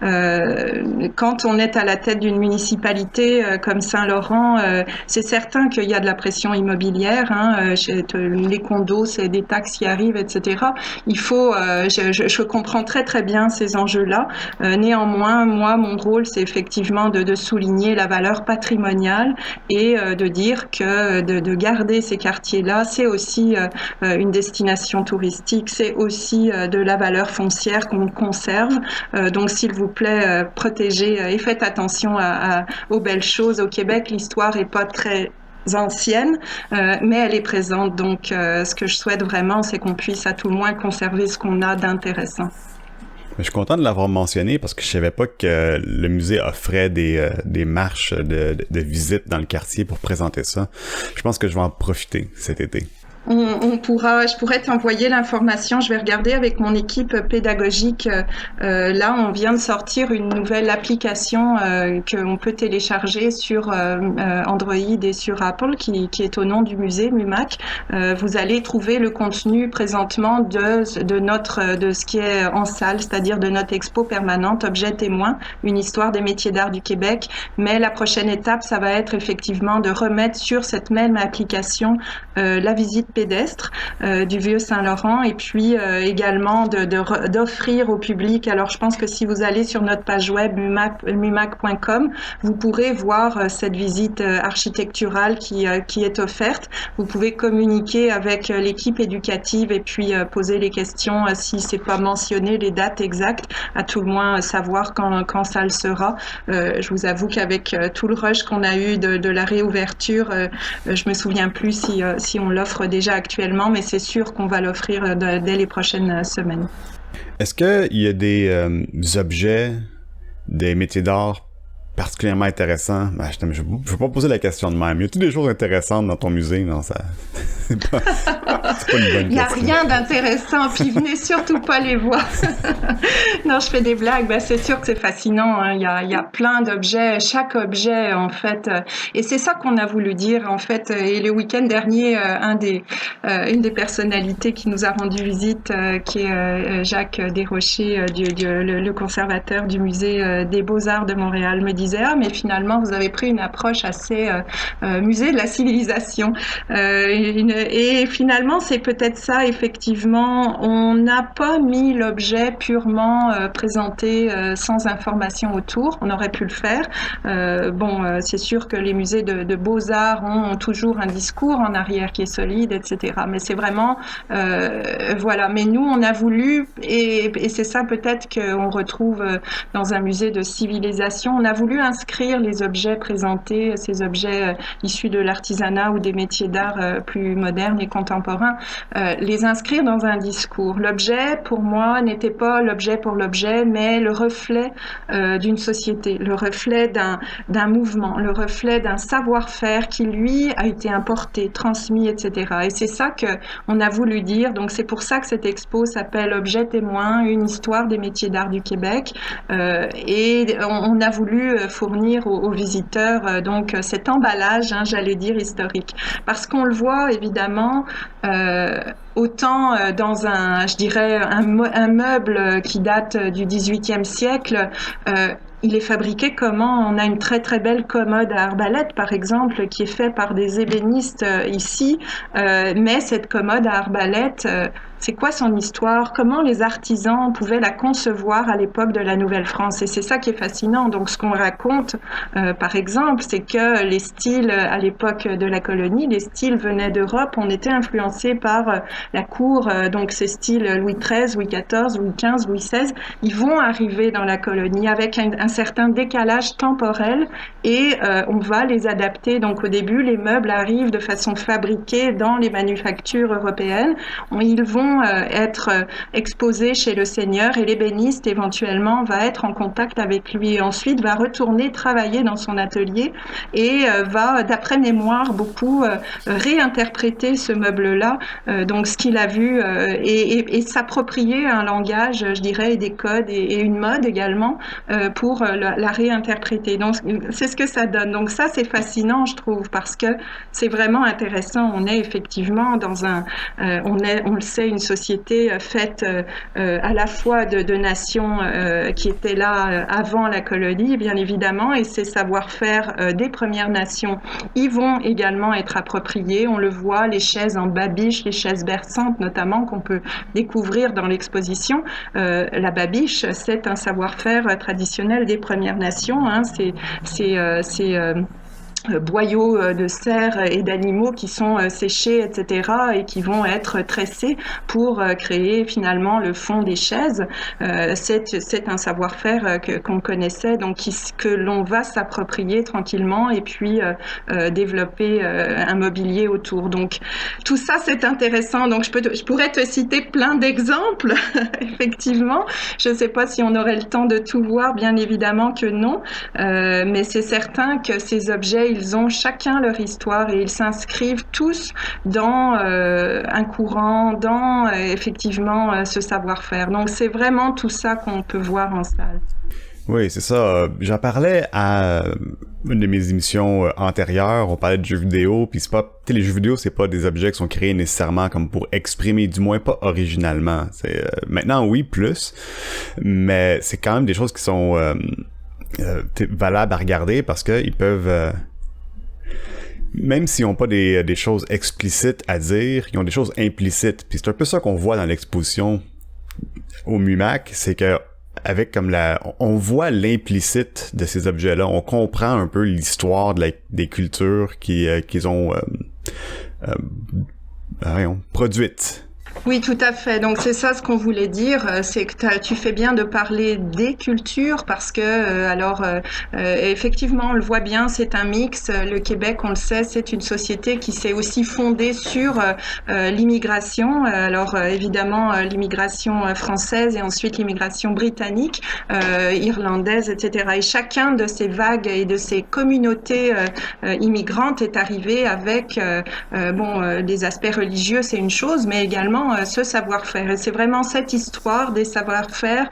quand on est à la tête d'une municipalité comme Saint-Laurent, c'est certain qu'il y a de la pression immobilière. Hein, les condos, c'est des taxes qui arrivent, etc. Il faut, je comprends très très bien ces enjeux-là. Néanmoins, moi, mon rôle, c'est effectivement de souligner la valeur patrimoniale et de dire que de garder ces quartiers-là, c'est aussi une destination touristique, c'est aussi de la valeur foncière qu'on conserve. Donc, s'il vous plaît, protégez et faites attention aux belles choses. Au Québec, l'histoire est pas très ancienne, mais elle est présente. Donc, ce que je souhaite vraiment, c'est qu'on puisse à tout le moins conserver ce qu'on a d'intéressant. Je suis content de l'avoir mentionné parce que je savais pas que le musée offrait des marches de visite dans le quartier pour présenter ça. Je pense que je vais en profiter cet été. Je pourrais t'envoyer l'information. Je vais regarder avec mon équipe pédagogique. Là, on vient de sortir une nouvelle application qu'on peut télécharger sur Android et sur Apple, qui est au nom du musée MUMAC. Vous allez trouver le contenu présentement de ce qui est en salle, c'est-à-dire de notre expo permanente Objet témoin, une histoire des métiers d'art du Québec. Mais la prochaine étape, ça va être effectivement de remettre sur cette même application la visite pédestre du vieux Saint-Laurent et puis également d'offrir au public. Alors je pense que si vous allez sur notre page web mumac.com, vous pourrez voir cette visite architecturale qui est offerte. Vous pouvez communiquer avec l'équipe éducative et puis poser les questions si c'est pas mentionné les dates exactes, à tout le moins savoir quand ça le sera. Je vous avoue qu'avec tout le rush qu'on a eu de la réouverture, je me souviens plus si on l'offre déjà actuellement, mais c'est sûr qu'on va l'offrir dès les prochaines semaines. Est-ce qu'il y a des objets, des métiers d'art particulièrement intéressants? Je ne vais pas poser la question de même. Y a-t-il des choses intéressantes dans ton musée? Non, ça... c'est pas une bonne question. Il n'y a rien d'intéressant, puis venez surtout pas les voir. Non, je fais des blagues. C'est sûr que c'est fascinant. Hein. Il y a plein d'objets. Chaque objet, en fait, et c'est ça qu'on a voulu dire, en fait. Et le week-end dernier, une des personnalités qui nous a rendu visite, qui est Jacques Desrochers, le conservateur du musée des Beaux-Arts de Montréal, me disait: ah, mais finalement, vous avez pris une approche assez musée de la civilisation. Et finalement, c'est peut-être ça, effectivement. On n'a pas mis l'objet purement présenté sans information autour. On aurait pu le faire. C'est sûr que les musées de beaux-arts ont toujours un discours en arrière qui est solide, etc. Mais c'est vraiment... voilà. Mais nous, on a voulu, et c'est ça peut-être qu'on retrouve dans un musée de civilisation, on a voulu voulu inscrire les objets présentés, ces objets issus de l'artisanat ou des métiers d'art plus modernes et contemporains, les inscrire dans un discours. L'objet, pour moi, n'était pas l'objet pour l'objet, mais le reflet d'une société, le reflet d'un mouvement, le reflet d'un savoir-faire qui, lui, a été importé, transmis, etc. Et c'est ça qu'on a voulu dire. Donc, c'est pour ça que cette expo s'appelle Objet témoin, une histoire des métiers d'art du Québec. Et on a voulu fournir aux visiteurs donc cet emballage, j'allais dire, historique. Parce qu'on le voit, évidemment, autant dans je dirais, un meuble qui date du XVIIIe siècle, il est fabriqué comment? On a une très très belle commode à arbalète, par exemple, qui est faite par des ébénistes ici, mais cette commode à arbalète, c'est quoi son histoire? Comment les artisans pouvaient la concevoir à l'époque de la Nouvelle-France? Et c'est ça qui est fascinant. Donc, ce qu'on raconte, par exemple, c'est que les styles, à l'époque de la colonie, les styles venaient d'Europe. On était influencés par la cour, donc ces styles Louis XIII, Louis XIV, Louis XV, Louis XVI. Ils vont arriver dans la colonie avec un certain décalage temporel et on va les adapter. Donc, au début, les meubles arrivent de façon fabriquée dans les manufactures européennes. Ils vont être exposés chez le seigneur et l'ébéniste éventuellement va être en contact avec lui et ensuite va retourner travailler dans son atelier et va, d'après mémoire, beaucoup réinterpréter ce meuble-là, donc ce qu'il a vu et s'approprier un langage, je dirais, et des codes et une mode également pour la réinterpréter. Donc c'est ce que ça donne. Donc ça c'est fascinant, je trouve, parce que c'est vraiment intéressant. On est effectivement dans on le sait, une société faite à la fois de nations qui étaient là avant la colonie, bien évidemment, et ces savoir-faire des Premières Nations, ils vont également être appropriés. On le voit, les chaises en babiche, les chaises berçantes notamment, qu'on peut découvrir dans l'exposition. La babiche, c'est un savoir-faire traditionnel des Premières Nations. C'est boyaux de cerfs et d'animaux qui sont séchés, etc., et qui vont être tressés pour créer finalement le fond des chaises. C'est un savoir-faire qu'on connaissait, donc que l'on va s'approprier tranquillement et puis développer un mobilier autour. Donc tout ça c'est intéressant. Donc je pourrais te citer plein d'exemples, effectivement. Je ne sais pas si on aurait le temps de tout voir, bien évidemment que non, mais c'est certain que ces objets, ils ont chacun leur histoire et ils s'inscrivent tous dans un courant, dans effectivement ce savoir-faire. Donc c'est vraiment tout ça qu'on peut voir en salle. Oui, c'est ça. J'en parlais à une de mes émissions antérieures. On parlait de jeux vidéo, puis c'est pas, les jeux vidéo, c'est pas des objets qui sont créés nécessairement comme pour exprimer, du moins pas originalement. C'est maintenant oui plus, mais c'est quand même des choses qui sont valables à regarder parce que ils peuvent même s'ils n'ont pas des choses explicites à dire, ils ont des choses implicites. Puis c'est un peu ça qu'on voit dans l'exposition au MUMAC, c'est que avec comme on voit l'implicite de ces objets-là, on comprend un peu l'histoire des cultures qu'ils ont produites. Oui, tout à fait. Donc c'est ça ce qu'on voulait dire, c'est que tu fais bien de parler des cultures parce que effectivement on le voit bien, c'est un mix. Le Québec, on le sait, c'est une société qui s'est aussi fondée sur l'immigration. Alors évidemment l'immigration française et ensuite l'immigration britannique, irlandaise, etc. Et chacun de ces vagues et de ces communautés immigrantes est arrivé avec des aspects religieux, c'est une chose, mais également ce savoir-faire. Et c'est vraiment cette histoire des savoir-faire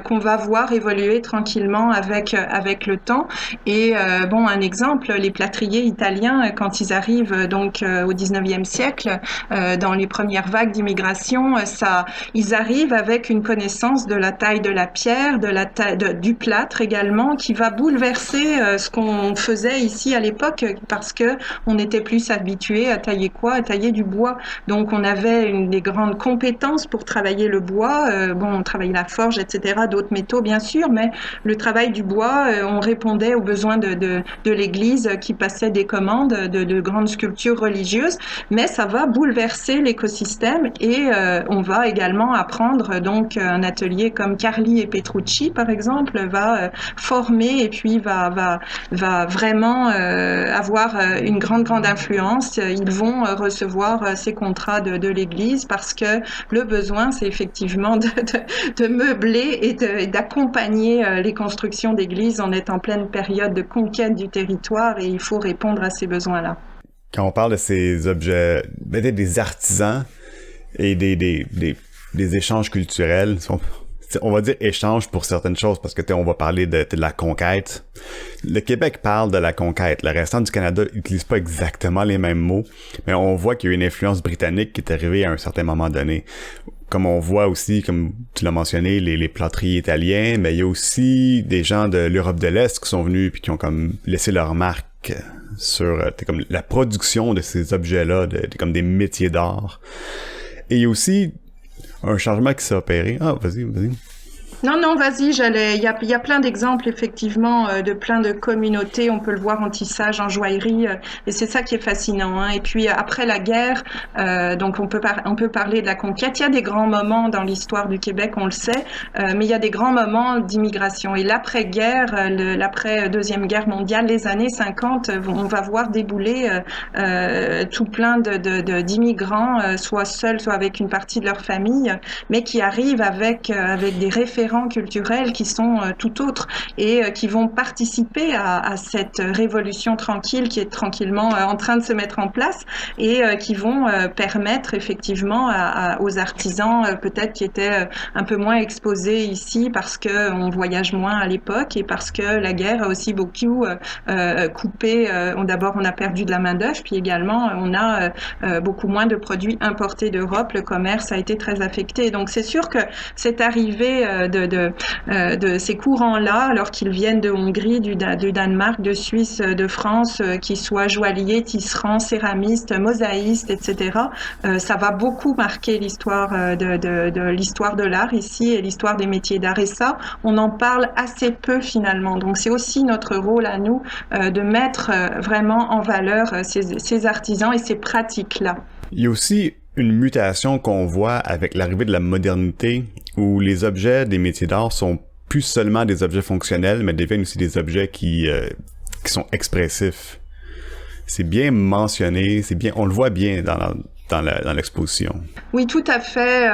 qu'on va voir évoluer tranquillement avec le temps. Et un exemple, les plâtriers italiens, quand ils arrivent donc au 19e siècle, dans les premières vagues d'immigration, ils arrivent avec une connaissance de la taille de la pierre, de la taille du plâtre également, qui va bouleverser ce qu'on faisait ici à l'époque, parce que on était plus habitué à tailler quoi? À tailler du bois. Donc on avait des grandes compétences pour travailler le bois. On travaillait la forge, etc., d'autres métaux, bien sûr, mais le travail du bois, on répondait aux besoins de l'Église qui passait des commandes de grandes sculptures religieuses, mais ça va bouleverser l'écosystème et on va également apprendre, donc un atelier comme Carli et Petrucci, par exemple, va former et puis va vraiment avoir une grande influence. Ils vont recevoir ces contrats de l'Église parce que le besoin, c'est effectivement de meubler et d'accompagner les constructions d'églises. On est en pleine période de conquête du territoire et il faut répondre à ces besoins-là. Quand on parle de ces objets, peut-être des artisans et des échanges culturels, on va dire échange pour certaines choses parce que on va parler de la conquête. Le Québec parle de la conquête. Le restant du Canada n'utilise pas exactement les mêmes mots, mais on voit qu'il y a une influence britannique qui est arrivée à un certain moment donné. Comme on voit aussi, comme tu l'as mentionné, les plâtriers italiens, mais il y a aussi des gens de l'Europe de l'Est qui sont venus puis qui ont comme laissé leur marque sur comme la production de ces objets-là, comme des métiers d'art. Et il y a aussi un changement qui s'est opéré. Ah, vas-y. Non, vas-y, il y a plein d'exemples, effectivement, de plein de communautés. On peut le voir en tissage, en joaillerie, et c'est ça qui est fascinant, hein. Et puis, après la guerre, donc on peut parler de la conquête. Il y a des grands moments dans l'histoire du Québec, on le sait, mais il y a des grands moments d'immigration. Et l'après-guerre, l'après-deuxième guerre mondiale, les années 50, on va voir débouler tout plein d'immigrants, soit seuls, soit avec une partie de leur famille, mais qui arrivent avec des références culturels qui sont tout autres et qui vont participer à cette révolution tranquille qui est tranquillement en train de se mettre en place et qui vont permettre effectivement aux artisans peut-être qui étaient un peu moins exposés ici parce que on voyage moins à l'époque et parce que la guerre a aussi beaucoup coupé. D'abord on a perdu de la main-d'œuvre, puis également on a beaucoup moins de produits importés d'Europe. Le commerce a été très affecté. Donc c'est sûr que cette arrivée de ces courants-là, alors qu'ils viennent de Hongrie, du Danemark, de Suisse, de France, qu'ils soient joailliers, tisserands, céramistes, mosaïstes, etc. Ça va beaucoup marquer l'histoire l'histoire de l'art ici et l'histoire des métiers d'art. Et ça, on en parle assez peu finalement. Donc c'est aussi notre rôle à nous de mettre vraiment en valeur ces artisans et ces pratiques-là. Il y a aussi une mutation qu'on voit avec l'arrivée de la modernité où les objets des métiers d'art sont plus seulement des objets fonctionnels, mais deviennent aussi des objets qui sont expressifs. C'est bien mentionné, on le voit bien dans l'exposition. Oui, tout à fait.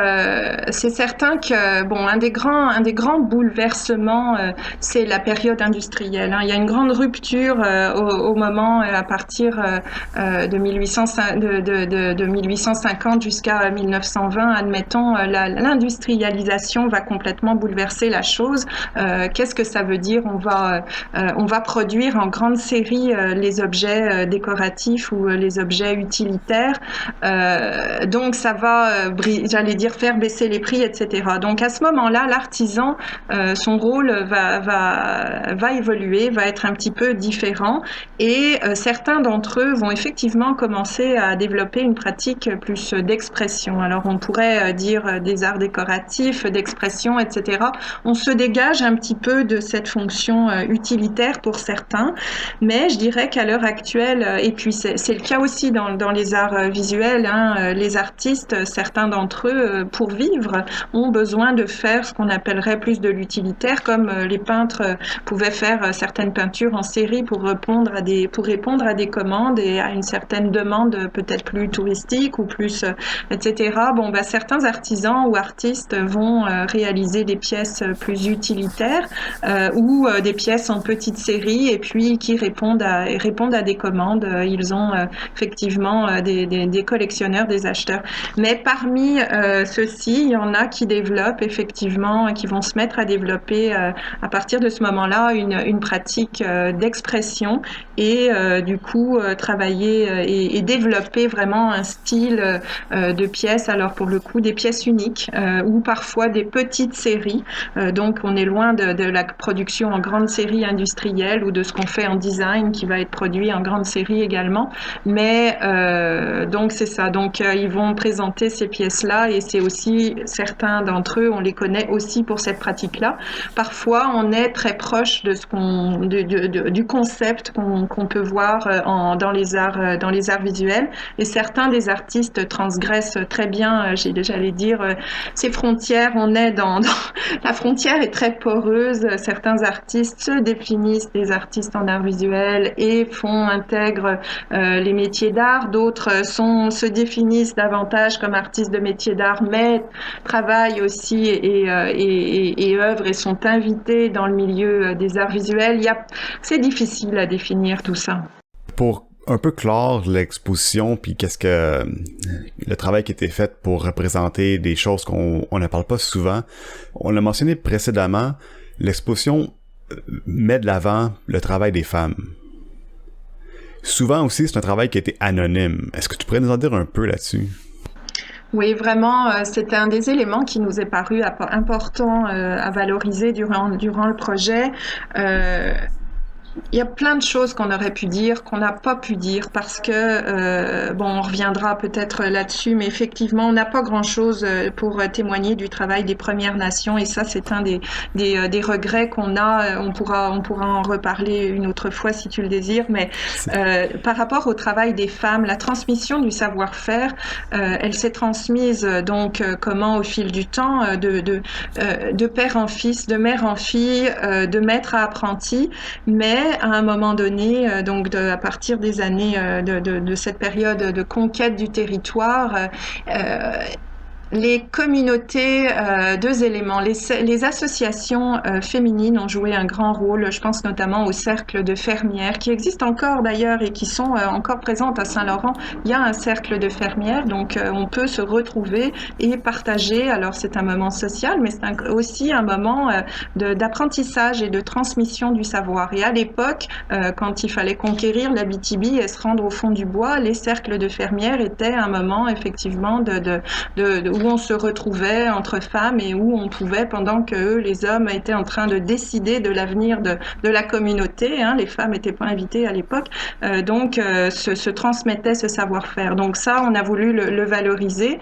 C'est certain que un des grands bouleversements, c'est la période industrielle, hein. Il y a une grande rupture au moment à partir de 1850 jusqu'à 1920, admettons, l'industrialisation va complètement bouleverser la chose. Qu'est-ce que ça veut dire? On va produire en grande série les objets décoratifs ou les objets utilitaires. Donc ça va, j'allais dire, faire baisser les prix, etc. Donc à ce moment-là, l'artisan, son rôle va évoluer, va être un petit peu différent et certains d'entre eux vont effectivement commencer à développer une pratique plus d'expression. Alors on pourrait dire des arts décoratifs, d'expression, etc. On se dégage un petit peu de cette fonction utilitaire pour certains, mais je dirais qu'à l'heure actuelle, et puis c'est le cas aussi dans les arts visuels, hein, les artistes, certains d'entre eux, pour vivre, ont besoin de faire ce qu'on appellerait plus de l'utilitaire, comme les peintres pouvaient faire certaines peintures en série pour répondre à des commandes et à une certaine demande peut-être plus touristique ou plus, etc. Certains artisans ou artistes vont réaliser des pièces plus utilitaires ou des pièces en petite série et puis qui répondent à des commandes. Ils ont effectivement des collectionneurs, des acheteurs. Mais parmi ceux-ci, il y en a qui développent effectivement, qui vont se mettre à développer à partir de ce moment-là une pratique d'expression et du coup travailler et développer vraiment un style de pièces. Alors pour le coup, des pièces uniques ou parfois des petites séries. Donc on est loin de la production en grande série industrielle ou de ce qu'on fait en design qui va être produit en grande série également. Mais donc c'est ça. Donc, ils vont présenter ces pièces-là et c'est aussi, certains d'entre eux, on les connaît aussi pour cette pratique-là. Parfois, on est très proche de du concept qu'on peut voir dans les arts visuels et certains des artistes transgressent très bien, j'allais dire, ces frontières. On est dans la frontière est très poreuse. Certains artistes se définissent des artistes en art visuel et intègrent les métiers d'art. D'autres se définissent davantage comme artistes de métiers d'art, mais travaillent aussi et œuvrent et sont invités dans le milieu des arts visuels. C'est difficile à définir tout ça. Pour un peu clore l'exposition, puis qu'est-ce que le travail qui a été fait pour représenter des choses qu'on ne parle pas souvent. On l'a mentionné précédemment, l'exposition met de l'avant le travail des femmes. Souvent aussi, c'est un travail qui a été anonyme. Est-ce que tu pourrais nous en dire un peu là-dessus? Oui, vraiment, c'était un des éléments qui nous est paru important à valoriser durant le projet. Il y a plein de choses qu'on aurait pu dire, qu'on n'a pas pu dire parce que, on reviendra peut-être là-dessus, mais effectivement, on n'a pas grand-chose pour témoigner du travail des Premières Nations et ça, c'est un des regrets qu'on a. On pourra en reparler une autre fois si tu le désires, mais par rapport au travail des femmes, la transmission du savoir-faire, elle s'est transmise donc comment au fil du temps, de père en fils, de mère en fille, de maître à apprenti, mais à un moment donné, à partir des années de cette période de conquête du territoire, les communautés, deux éléments. Les associations féminines ont joué un grand rôle. Je pense notamment au cercle de fermières qui existent encore d'ailleurs et qui sont encore présentes à Saint-Laurent. Il y a un cercle de fermières, donc on peut se retrouver et partager. Alors c'est un moment social, mais c'est aussi un moment d'apprentissage et de transmission du savoir. Et à l'époque, quand il fallait conquérir l'Abitibi et se rendre au fond du bois, les cercles de fermières étaient un moment effectivement où on se retrouvait entre femmes et où on pouvait, pendant que eux, les hommes étaient en train de décider de l'avenir de la communauté, les femmes n'étaient pas invitées à l'époque, se transmettait ce savoir-faire. Donc ça, on a voulu le valoriser.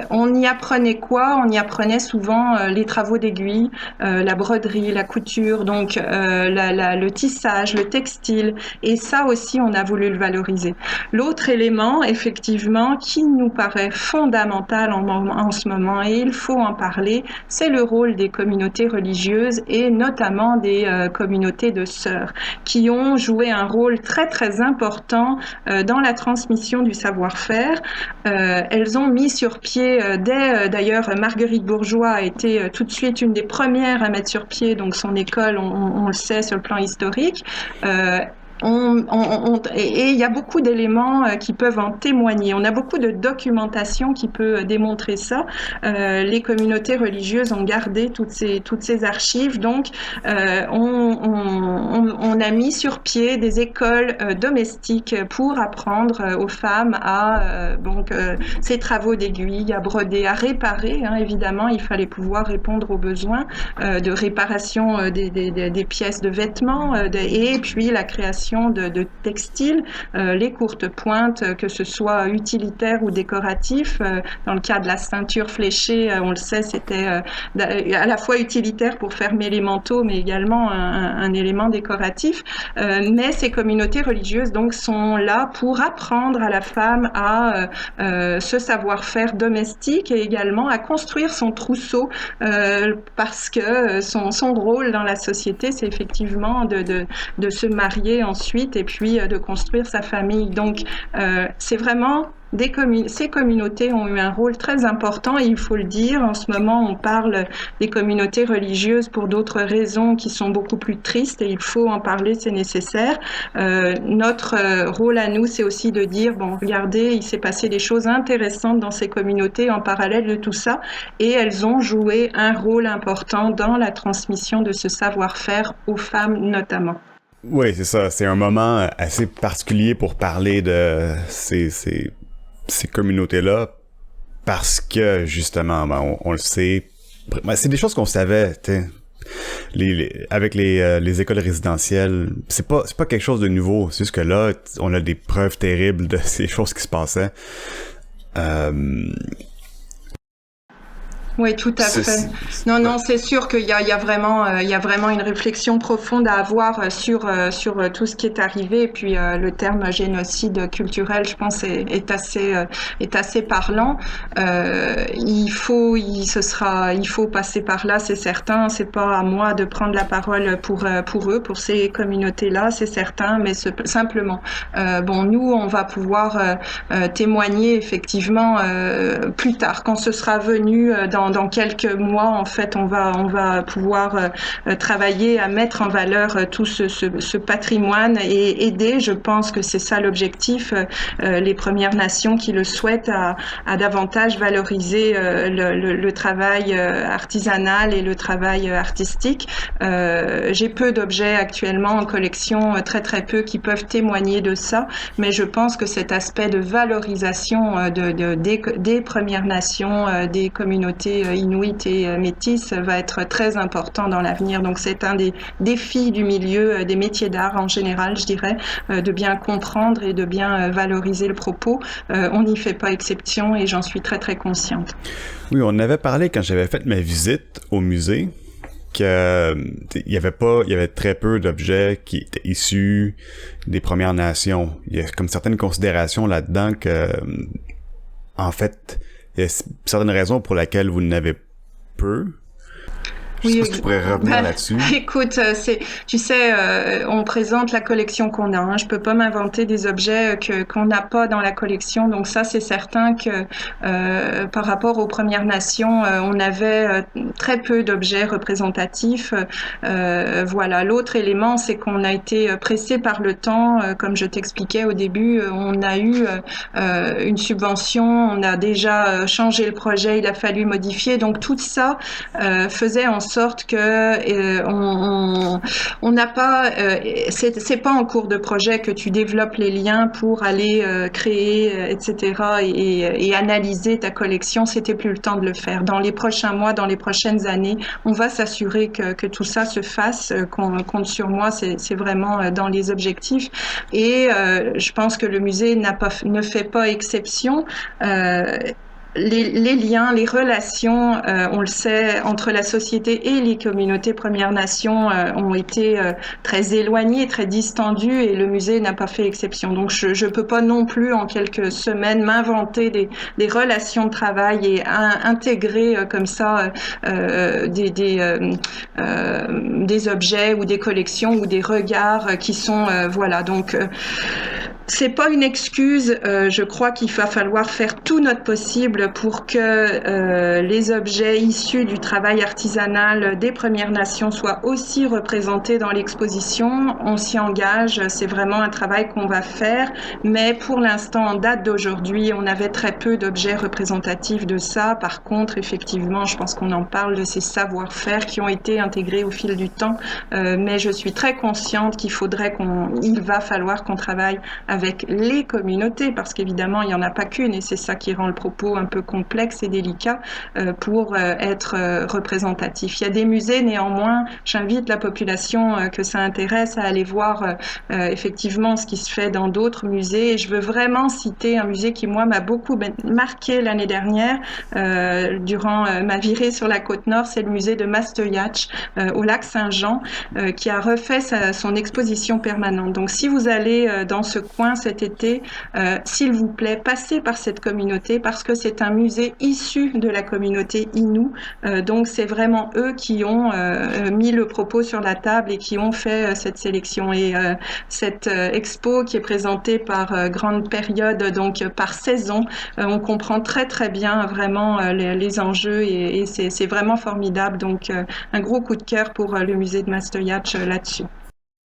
On y apprenait quoi? On y apprenait souvent les travaux d'aiguille, la broderie, la couture, donc le tissage, le textile, et ça aussi, on a voulu le valoriser. L'autre élément, effectivement, qui nous paraît fondamental en ce moment, et il faut en parler, c'est le rôle des communautés religieuses et notamment des communautés de sœurs qui ont joué un rôle très très important dans la transmission du savoir-faire. Elles ont mis sur pied, d'ailleurs Marguerite Bourgeois a été tout de suite une des premières à mettre sur pied donc son école, on le sait sur le plan historique. Et il y a beaucoup d'éléments qui peuvent en témoigner. On a beaucoup de documentation qui peut démontrer ça. Les communautés religieuses ont gardé toutes ces archives. Donc, on a mis sur pied des écoles domestiques pour apprendre aux femmes à ces travaux d'aiguille, à broder, à réparer. Évidemment, il fallait pouvoir répondre aux besoins de réparation des pièces de vêtements et puis la création de textiles, les courtes pointes, que ce soit utilitaires ou décoratifs. Dans le cas de la ceinture fléchée, on le sait, c'était à la fois utilitaire pour fermer les manteaux, mais également un élément décoratif. Mais ces communautés religieuses donc sont là pour apprendre à la femme à ce savoir-faire domestique et également à construire son trousseau, parce que son rôle dans la société, c'est effectivement de se marier ensuite et puis de construire sa famille. Donc, c'est vraiment ces communautés ont eu un rôle très important et il faut le dire. En ce moment, on parle des communautés religieuses pour d'autres raisons qui sont beaucoup plus tristes et il faut en parler, c'est nécessaire. Notre rôle à nous, c'est aussi de dire, regardez, il s'est passé des choses intéressantes dans ces communautés en parallèle de tout ça et elles ont joué un rôle important dans la transmission de ce savoir-faire aux femmes notamment. Oui, c'est ça. C'est un moment assez particulier pour parler de ces communautés-là parce que, justement, on le sait. C'est des choses qu'on savait, avec les écoles résidentielles. C'est pas quelque chose de nouveau. C'est juste que là, on a des preuves terribles de ces choses qui se passaient. Oui, tout à fait. Non, c'est sûr qu'il y a vraiment une réflexion profonde à avoir sur tout ce qui est arrivé. Et puis le terme génocide culturel, je pense, est assez parlant. Il faut passer par là, c'est certain. C'est pas à moi de prendre la parole pour eux, pour ces communautés-là, c'est certain. Mais simplement, nous, on va pouvoir témoigner effectivement plus tard, quand ce sera venu dans quelques mois. En fait, on va pouvoir travailler à mettre en valeur tout ce patrimoine et aider. Je pense que c'est ça l'objectif. Les Premières Nations qui le souhaitent à davantage valoriser le travail artisanal et le travail artistique. J'ai peu d'objets actuellement en collection, très très peu, qui peuvent témoigner de ça, mais je pense que cet aspect de valorisation des Premières Nations, des communautés inuites et métisses va être très important dans l'avenir. Donc c'est un des défis du milieu des métiers d'art en général, je dirais, de bien comprendre et de bien valoriser le propos. On n'y fait pas exception et j'en suis très très consciente. Oui, on avait parlé quand j'avais fait ma visite au musée qu'il y avait très peu d'objets qui étaient issus des Premières Nations. Il y a comme certaines considérations là-dedans que, en fait, il y a certaines raisons pour lesquelles vous n'avez peu. Je sais pas si tu pourrais revenir là-dessus. Écoute, tu sais, on présente la collection qu'on a. Hein. Je peux pas m'inventer des objets qu'on n'a pas dans la collection. Donc ça, c'est certain que par rapport aux Premières Nations, on avait très peu d'objets représentatifs. Voilà. L'autre élément, c'est qu'on a été pressé par le temps. Comme je t'expliquais au début, on a eu une subvention. On a déjà changé le projet. Il a fallu modifier. Donc tout ça faisait en sorte que on n'a pas, c'est pas en cours de projet que tu développes les liens pour aller créer, etc. et analyser ta collection. C'était plus le temps de le faire. Dans les prochains mois, dans les prochaines années, on va s'assurer que tout ça se fasse, qu'on compte sur moi. C'est vraiment dans les objectifs. Et je pense que le musée ne fait pas exception. Les liens, les relations, on le sait, entre la société et les communautés Premières Nations ont été très éloignées, très distendues, et le musée n'a pas fait exception. Donc je peux pas non plus en quelques semaines m'inventer des relations de travail et intégrer comme ça des objets ou des collections ou des regards qui sont voilà. Donc c'est pas une excuse. Je crois qu'il va falloir faire tout notre possible pour que les objets issus du travail artisanal des Premières Nations soient aussi représentés dans l'exposition. On s'y engage. C'est vraiment un travail qu'on va faire. Mais pour l'instant, en date d'aujourd'hui, on avait très peu d'objets représentatifs de ça. Par contre, effectivement, je pense qu'on en parle de ces savoir-faire qui ont été intégrés au fil du temps. Mais je suis très consciente qu'il va falloir qu'on travaille avec les communautés, parce qu'évidemment, il n'y en a pas qu'une, et c'est ça qui rend le propos un peu complexe et délicat pour être représentatif. Il y a des musées, néanmoins, j'invite la population que ça intéresse à aller voir effectivement ce qui se fait dans d'autres musées. Et je veux vraiment citer un musée qui, moi, m'a beaucoup marqué l'année dernière, durant ma virée sur la Côte-Nord, c'est le musée de Mastoyatch au lac Saint-Jean, qui a refait son exposition permanente. Donc, si vous allez dans ce coin cet été, s'il vous plaît, passez par cette communauté, parce que c'est un musée issu de la communauté Innu. Donc, c'est vraiment eux qui ont mis le propos sur la table et qui ont fait cette sélection. Et cette expo qui est présentée par grande période, donc par saison, on comprend très très bien vraiment les enjeux et c'est vraiment formidable. Donc, un gros coup de cœur pour le musée de Mastoyatch là-dessus.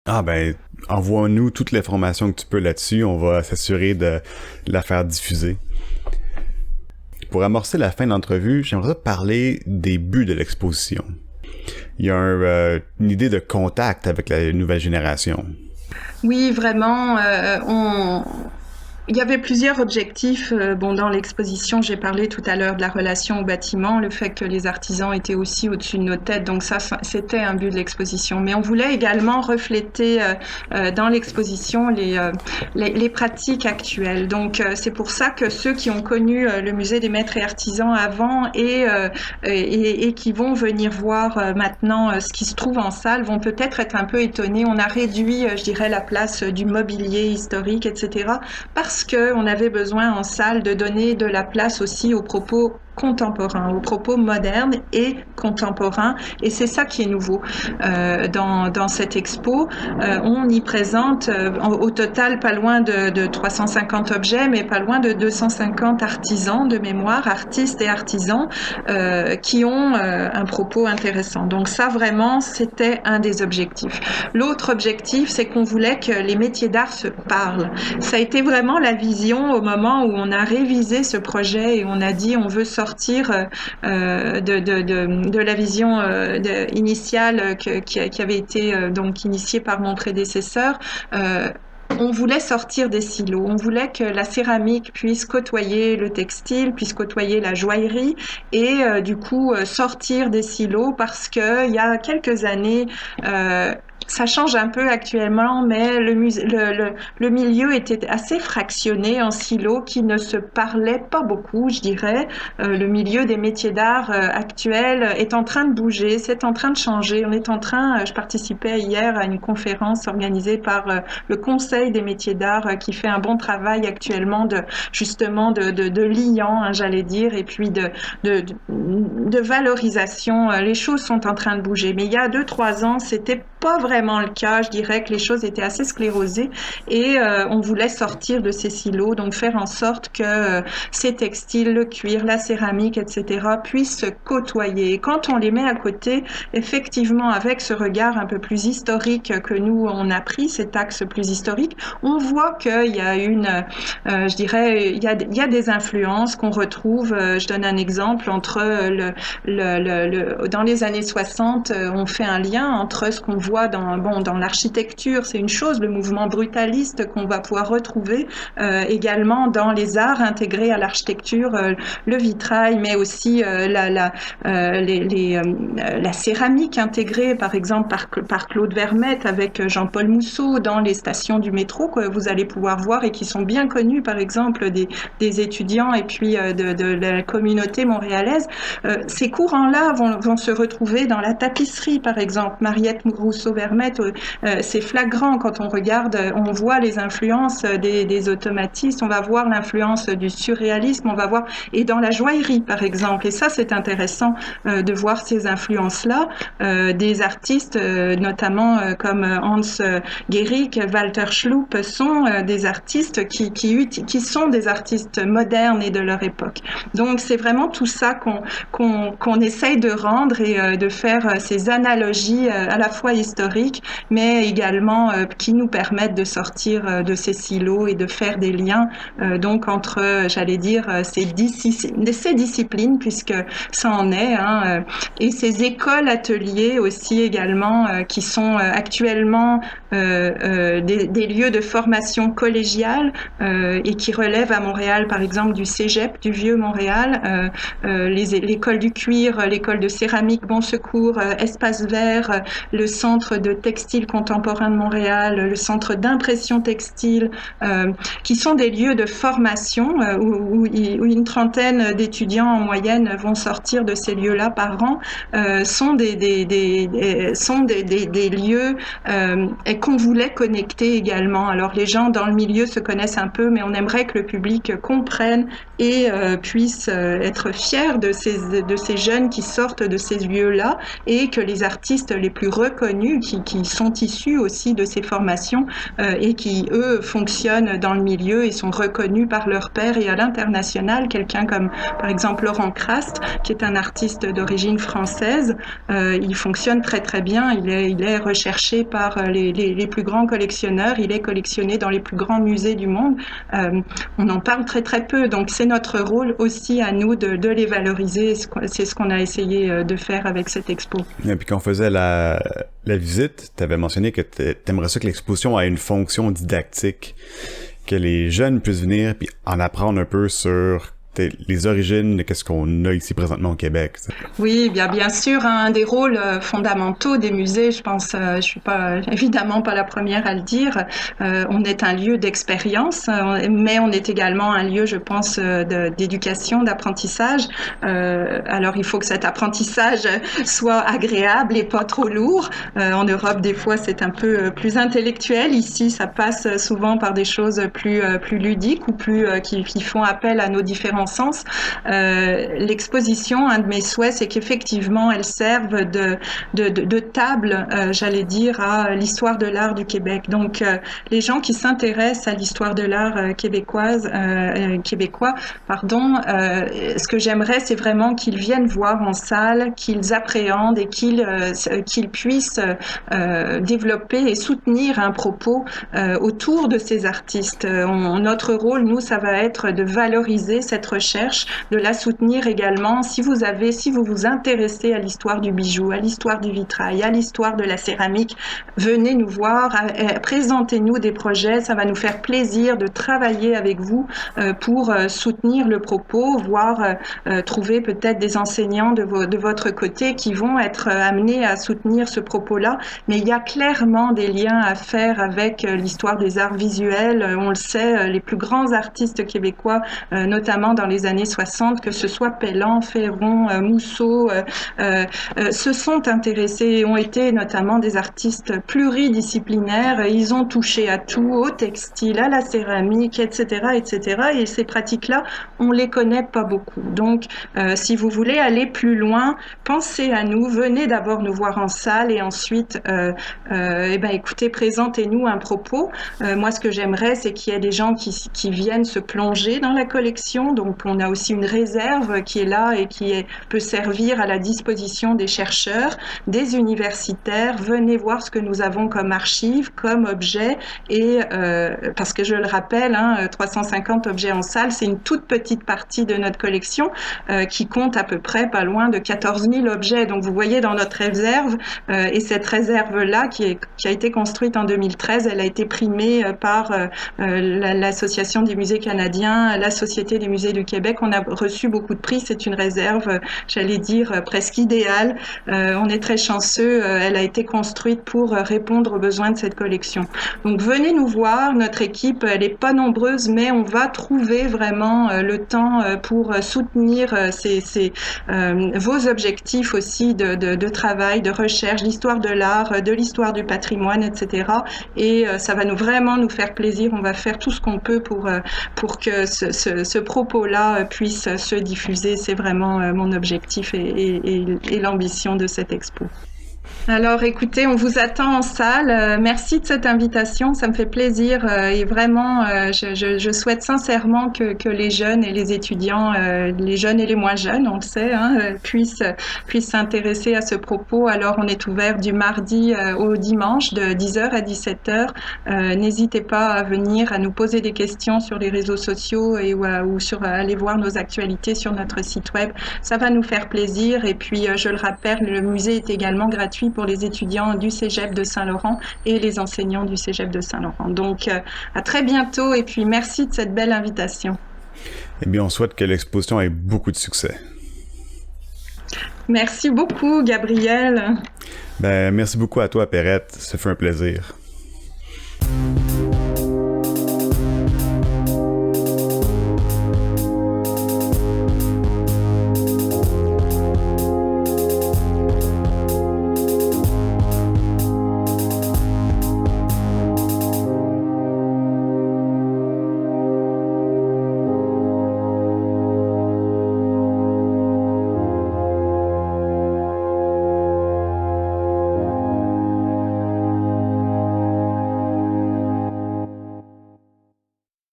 Ah ben, envoie-nous toute l'information que tu peux là-dessus, on va s'assurer de la faire diffuser. Pour amorcer la fin de l'entrevue, j'aimerais parler des buts de l'exposition. Il y a une idée de contact avec la nouvelle génération. Oui, vraiment, Il y avait plusieurs objectifs. Bon, dans l'exposition, j'ai parlé tout à l'heure de la relation au bâtiment, le fait que les artisans étaient aussi au-dessus de nos têtes. Donc ça, c'était un but de l'exposition. Mais on voulait également refléter dans l'exposition les pratiques actuelles. Donc c'est pour ça que ceux qui ont connu le musée des maîtres et artisans avant et qui vont venir voir maintenant ce qui se trouve en salle vont peut-être être un peu étonnés. On a réduit, je dirais, la place du mobilier historique, etc. Parce qu'on avait besoin en salle de donner de la place aussi aux propos contemporains, aux propos modernes et contemporains. Et c'est ça qui est nouveau dans cette expo. On y présente au total pas loin de 350 objets, mais pas loin de 250 artisans de mémoire, artistes et artisans qui ont un propos intéressant. Donc ça, vraiment, c'était un des objectifs. L'autre objectif, c'est qu'on voulait que les métiers d'art se parlent. Ça a été vraiment la vision au moment où on a révisé ce projet et on a dit on veut sortir de la vision initiale qui avait été donc initiée par mon prédécesseur. On voulait sortir des silos, on voulait que la céramique puisse côtoyer le textile, puisse côtoyer la joaillerie et du coup sortir des silos parce que il y a quelques années ça change un peu actuellement, mais le milieu était assez fractionné en silos qui ne se parlaient pas beaucoup, je dirais. Le milieu des métiers d'art actuels est en train de bouger, c'est en train de changer. Je participais hier à une conférence organisée par le Conseil des métiers d'art qui fait un bon travail actuellement de liant, hein, j'allais dire, et puis de valorisation. Les choses sont en train de bouger. Mais il y a 2-3 ans, c'était pas vraiment le cas. Je dirais que les choses étaient assez sclérosées et on voulait sortir de ces silos, donc faire en sorte que ces textiles, le cuir, la céramique, etc. puissent se côtoyer. Et quand on les met à côté, effectivement, avec ce regard un peu plus historique que nous, on a pris, cet axe plus historique, on voit qu'il y a je dirais, il y a des influences qu'on retrouve. Je donne un exemple entre dans les années 60, on fait un lien entre ce qu'on voit dans l'architecture, c'est une chose, le mouvement brutaliste qu'on va pouvoir retrouver également dans les arts intégrés à l'architecture, le vitrail, mais aussi la céramique intégrée, par exemple, par Claude Vermette avec Jean-Paul Mousseau dans les stations du métro que vous allez pouvoir voir et qui sont bien connues, par exemple, des étudiants et puis de la communauté montréalaise. Ces courants-là vont se retrouver dans la tapisserie, par exemple. Mariette Rousseau-Vermette, c'est flagrant quand on regarde, on voit les influences des automatistes, on va voir l'influence du surréalisme, on va voir, et dans la joaillerie, par exemple. Et ça, c'est intéressant de voir ces influences-là. Des artistes, notamment comme Hans Gehrig, Walter Schlup, sont des artistes qui sont des artistes modernes et de leur époque. Donc, c'est vraiment tout ça qu'on essaye de rendre et de faire ces analogies à la fois historiques, mais également qui nous permettent de sortir de ces silos et de faire des liens donc entre, j'allais dire, ces disciplines, puisque ça en est, hein, et ces écoles ateliers aussi également qui sont actuellement des lieux de formation collégiale et qui relèvent à Montréal, par exemple, du Cégep du Vieux Montréal, l'école du cuir, l'école de céramique Bon Secours, Espace Vert, le centre de textile contemporain de Montréal, le centre d'impression textile, qui sont des lieux de formation où une trentaine d'étudiants en moyenne vont sortir de ces lieux-là par an, sont des lieux qu'on voulait connecter également. Alors les gens dans le milieu se connaissent un peu, mais on aimerait que le public comprenne et puisse être fier de ces jeunes qui sortent de ces lieux-là et que les artistes les plus reconnus qui sont issus aussi de ces formations et qui, eux, fonctionnent dans le milieu et sont reconnus par leurs pairs et à l'international. Quelqu'un comme, par exemple, Laurent Craste, qui est un artiste d'origine française, il fonctionne très très bien. Il est recherché par les plus grands collectionneurs. Il est collectionné dans les plus grands musées du monde. On en parle très très peu. Donc c'est notre rôle aussi à nous de les valoriser. C'est ce qu'on a essayé de faire avec cette expo. Et puis quand on faisait la visite, tu avais mentionné que tu aimerais ça que l'exposition ait une fonction didactique. que les jeunes puissent venir puis en apprendre un peu sur les origines de qu'est-ce qu'on a ici présentement au Québec. Ça. Oui, bien sûr, un des rôles fondamentaux des musées, je pense, je suis pas évidemment pas la première à le dire. On est un lieu d'expérience, mais on est également un lieu, je pense, d'éducation, d'apprentissage. Alors, il faut que cet apprentissage soit agréable et pas trop lourd. En Europe, des fois, c'est un peu plus intellectuel. Ici, ça passe souvent par des choses plus ludiques ou qui font appel à nos différents sens. L'exposition, un de mes souhaits, c'est qu'effectivement, elle serve de table, j'allais dire, à l'histoire de l'art du Québec. Donc, les gens qui s'intéressent à l'histoire de l'art québécois, ce que j'aimerais, c'est vraiment qu'ils viennent voir en salle, qu'ils appréhendent et qu'ils puissent développer et soutenir un propos autour de ces artistes. Notre rôle, nous, ça va être de valoriser cette recherche, de la soutenir également. Si vous vous intéressez à l'histoire du bijou, à l'histoire du vitrail, à l'histoire de la céramique, venez nous voir, présentez-nous des projets. Ça va nous faire plaisir de travailler avec vous pour soutenir le propos, voire trouver peut-être des enseignants de votre côté qui vont être amenés à soutenir ce propos-là. Mais il y a clairement des liens à faire avec l'histoire des arts visuels. On le sait, les plus grands artistes québécois, notamment dans les années 60, que ce soit Pellan, Ferron, Mousseau, se sont intéressés et ont été notamment des artistes pluridisciplinaires. Ils ont touché à tout, au textile, à la céramique, etc., etc. Et ces pratiques-là, on les connaît pas beaucoup. Donc, si vous voulez aller plus loin, pensez à nous. Venez d'abord nous voir en salle et ensuite, écoutez, présentez-nous un propos. Moi, ce que j'aimerais, c'est qu'il y ait des gens qui viennent se plonger dans la collection. Donc, on a aussi une réserve qui est là et peut servir à la disposition des chercheurs, des universitaires. Venez voir ce que nous avons comme archives, comme objets. Et parce que je le rappelle, 350 objets en salle, c'est une toute petite partie de notre collection qui compte à peu près pas loin de 14 000 objets. Donc, vous voyez dans notre réserve, et cette réserve-là qui a été construite en 2013, elle a été primée par l'Association des musées canadiens, la Société des musées du Québec. On a reçu beaucoup de prix. C'est une réserve, j'allais dire, presque idéale. On est très chanceux. Elle a été construite pour répondre aux besoins de cette collection. Donc, venez nous voir. Notre équipe, elle n'est pas nombreuse, mais on va trouver vraiment le temps pour soutenir vos objectifs aussi de travail, de recherche, d'histoire de l'art, de l'histoire du patrimoine, etc. Et ça va vraiment nous faire plaisir. On va faire tout ce qu'on peut pour que ce propos-là puisse se diffuser. C'est vraiment mon objectif et l'ambition de cette expo. Alors écoutez, on vous attend en salle. Merci de cette invitation, ça me fait plaisir et vraiment je souhaite sincèrement que les jeunes et les étudiants, les jeunes et les moins jeunes, on le sait, puissent s'intéresser à ce propos. Alors on est ouvert du mardi au dimanche de 10h à 17h. N'hésitez pas à venir, à nous poser des questions sur les réseaux sociaux ou aller voir nos actualités sur notre site web. Ça va nous faire plaisir et puis je le rappelle, le musée est également gratuit pour les étudiants du Cégep de Saint-Laurent et les enseignants du Cégep de Saint-Laurent. Donc, à très bientôt et puis merci de cette belle invitation. Eh bien, on souhaite que l'exposition ait beaucoup de succès. Merci beaucoup, Gabriel. Merci beaucoup à toi, Perrette. Ça fait un plaisir.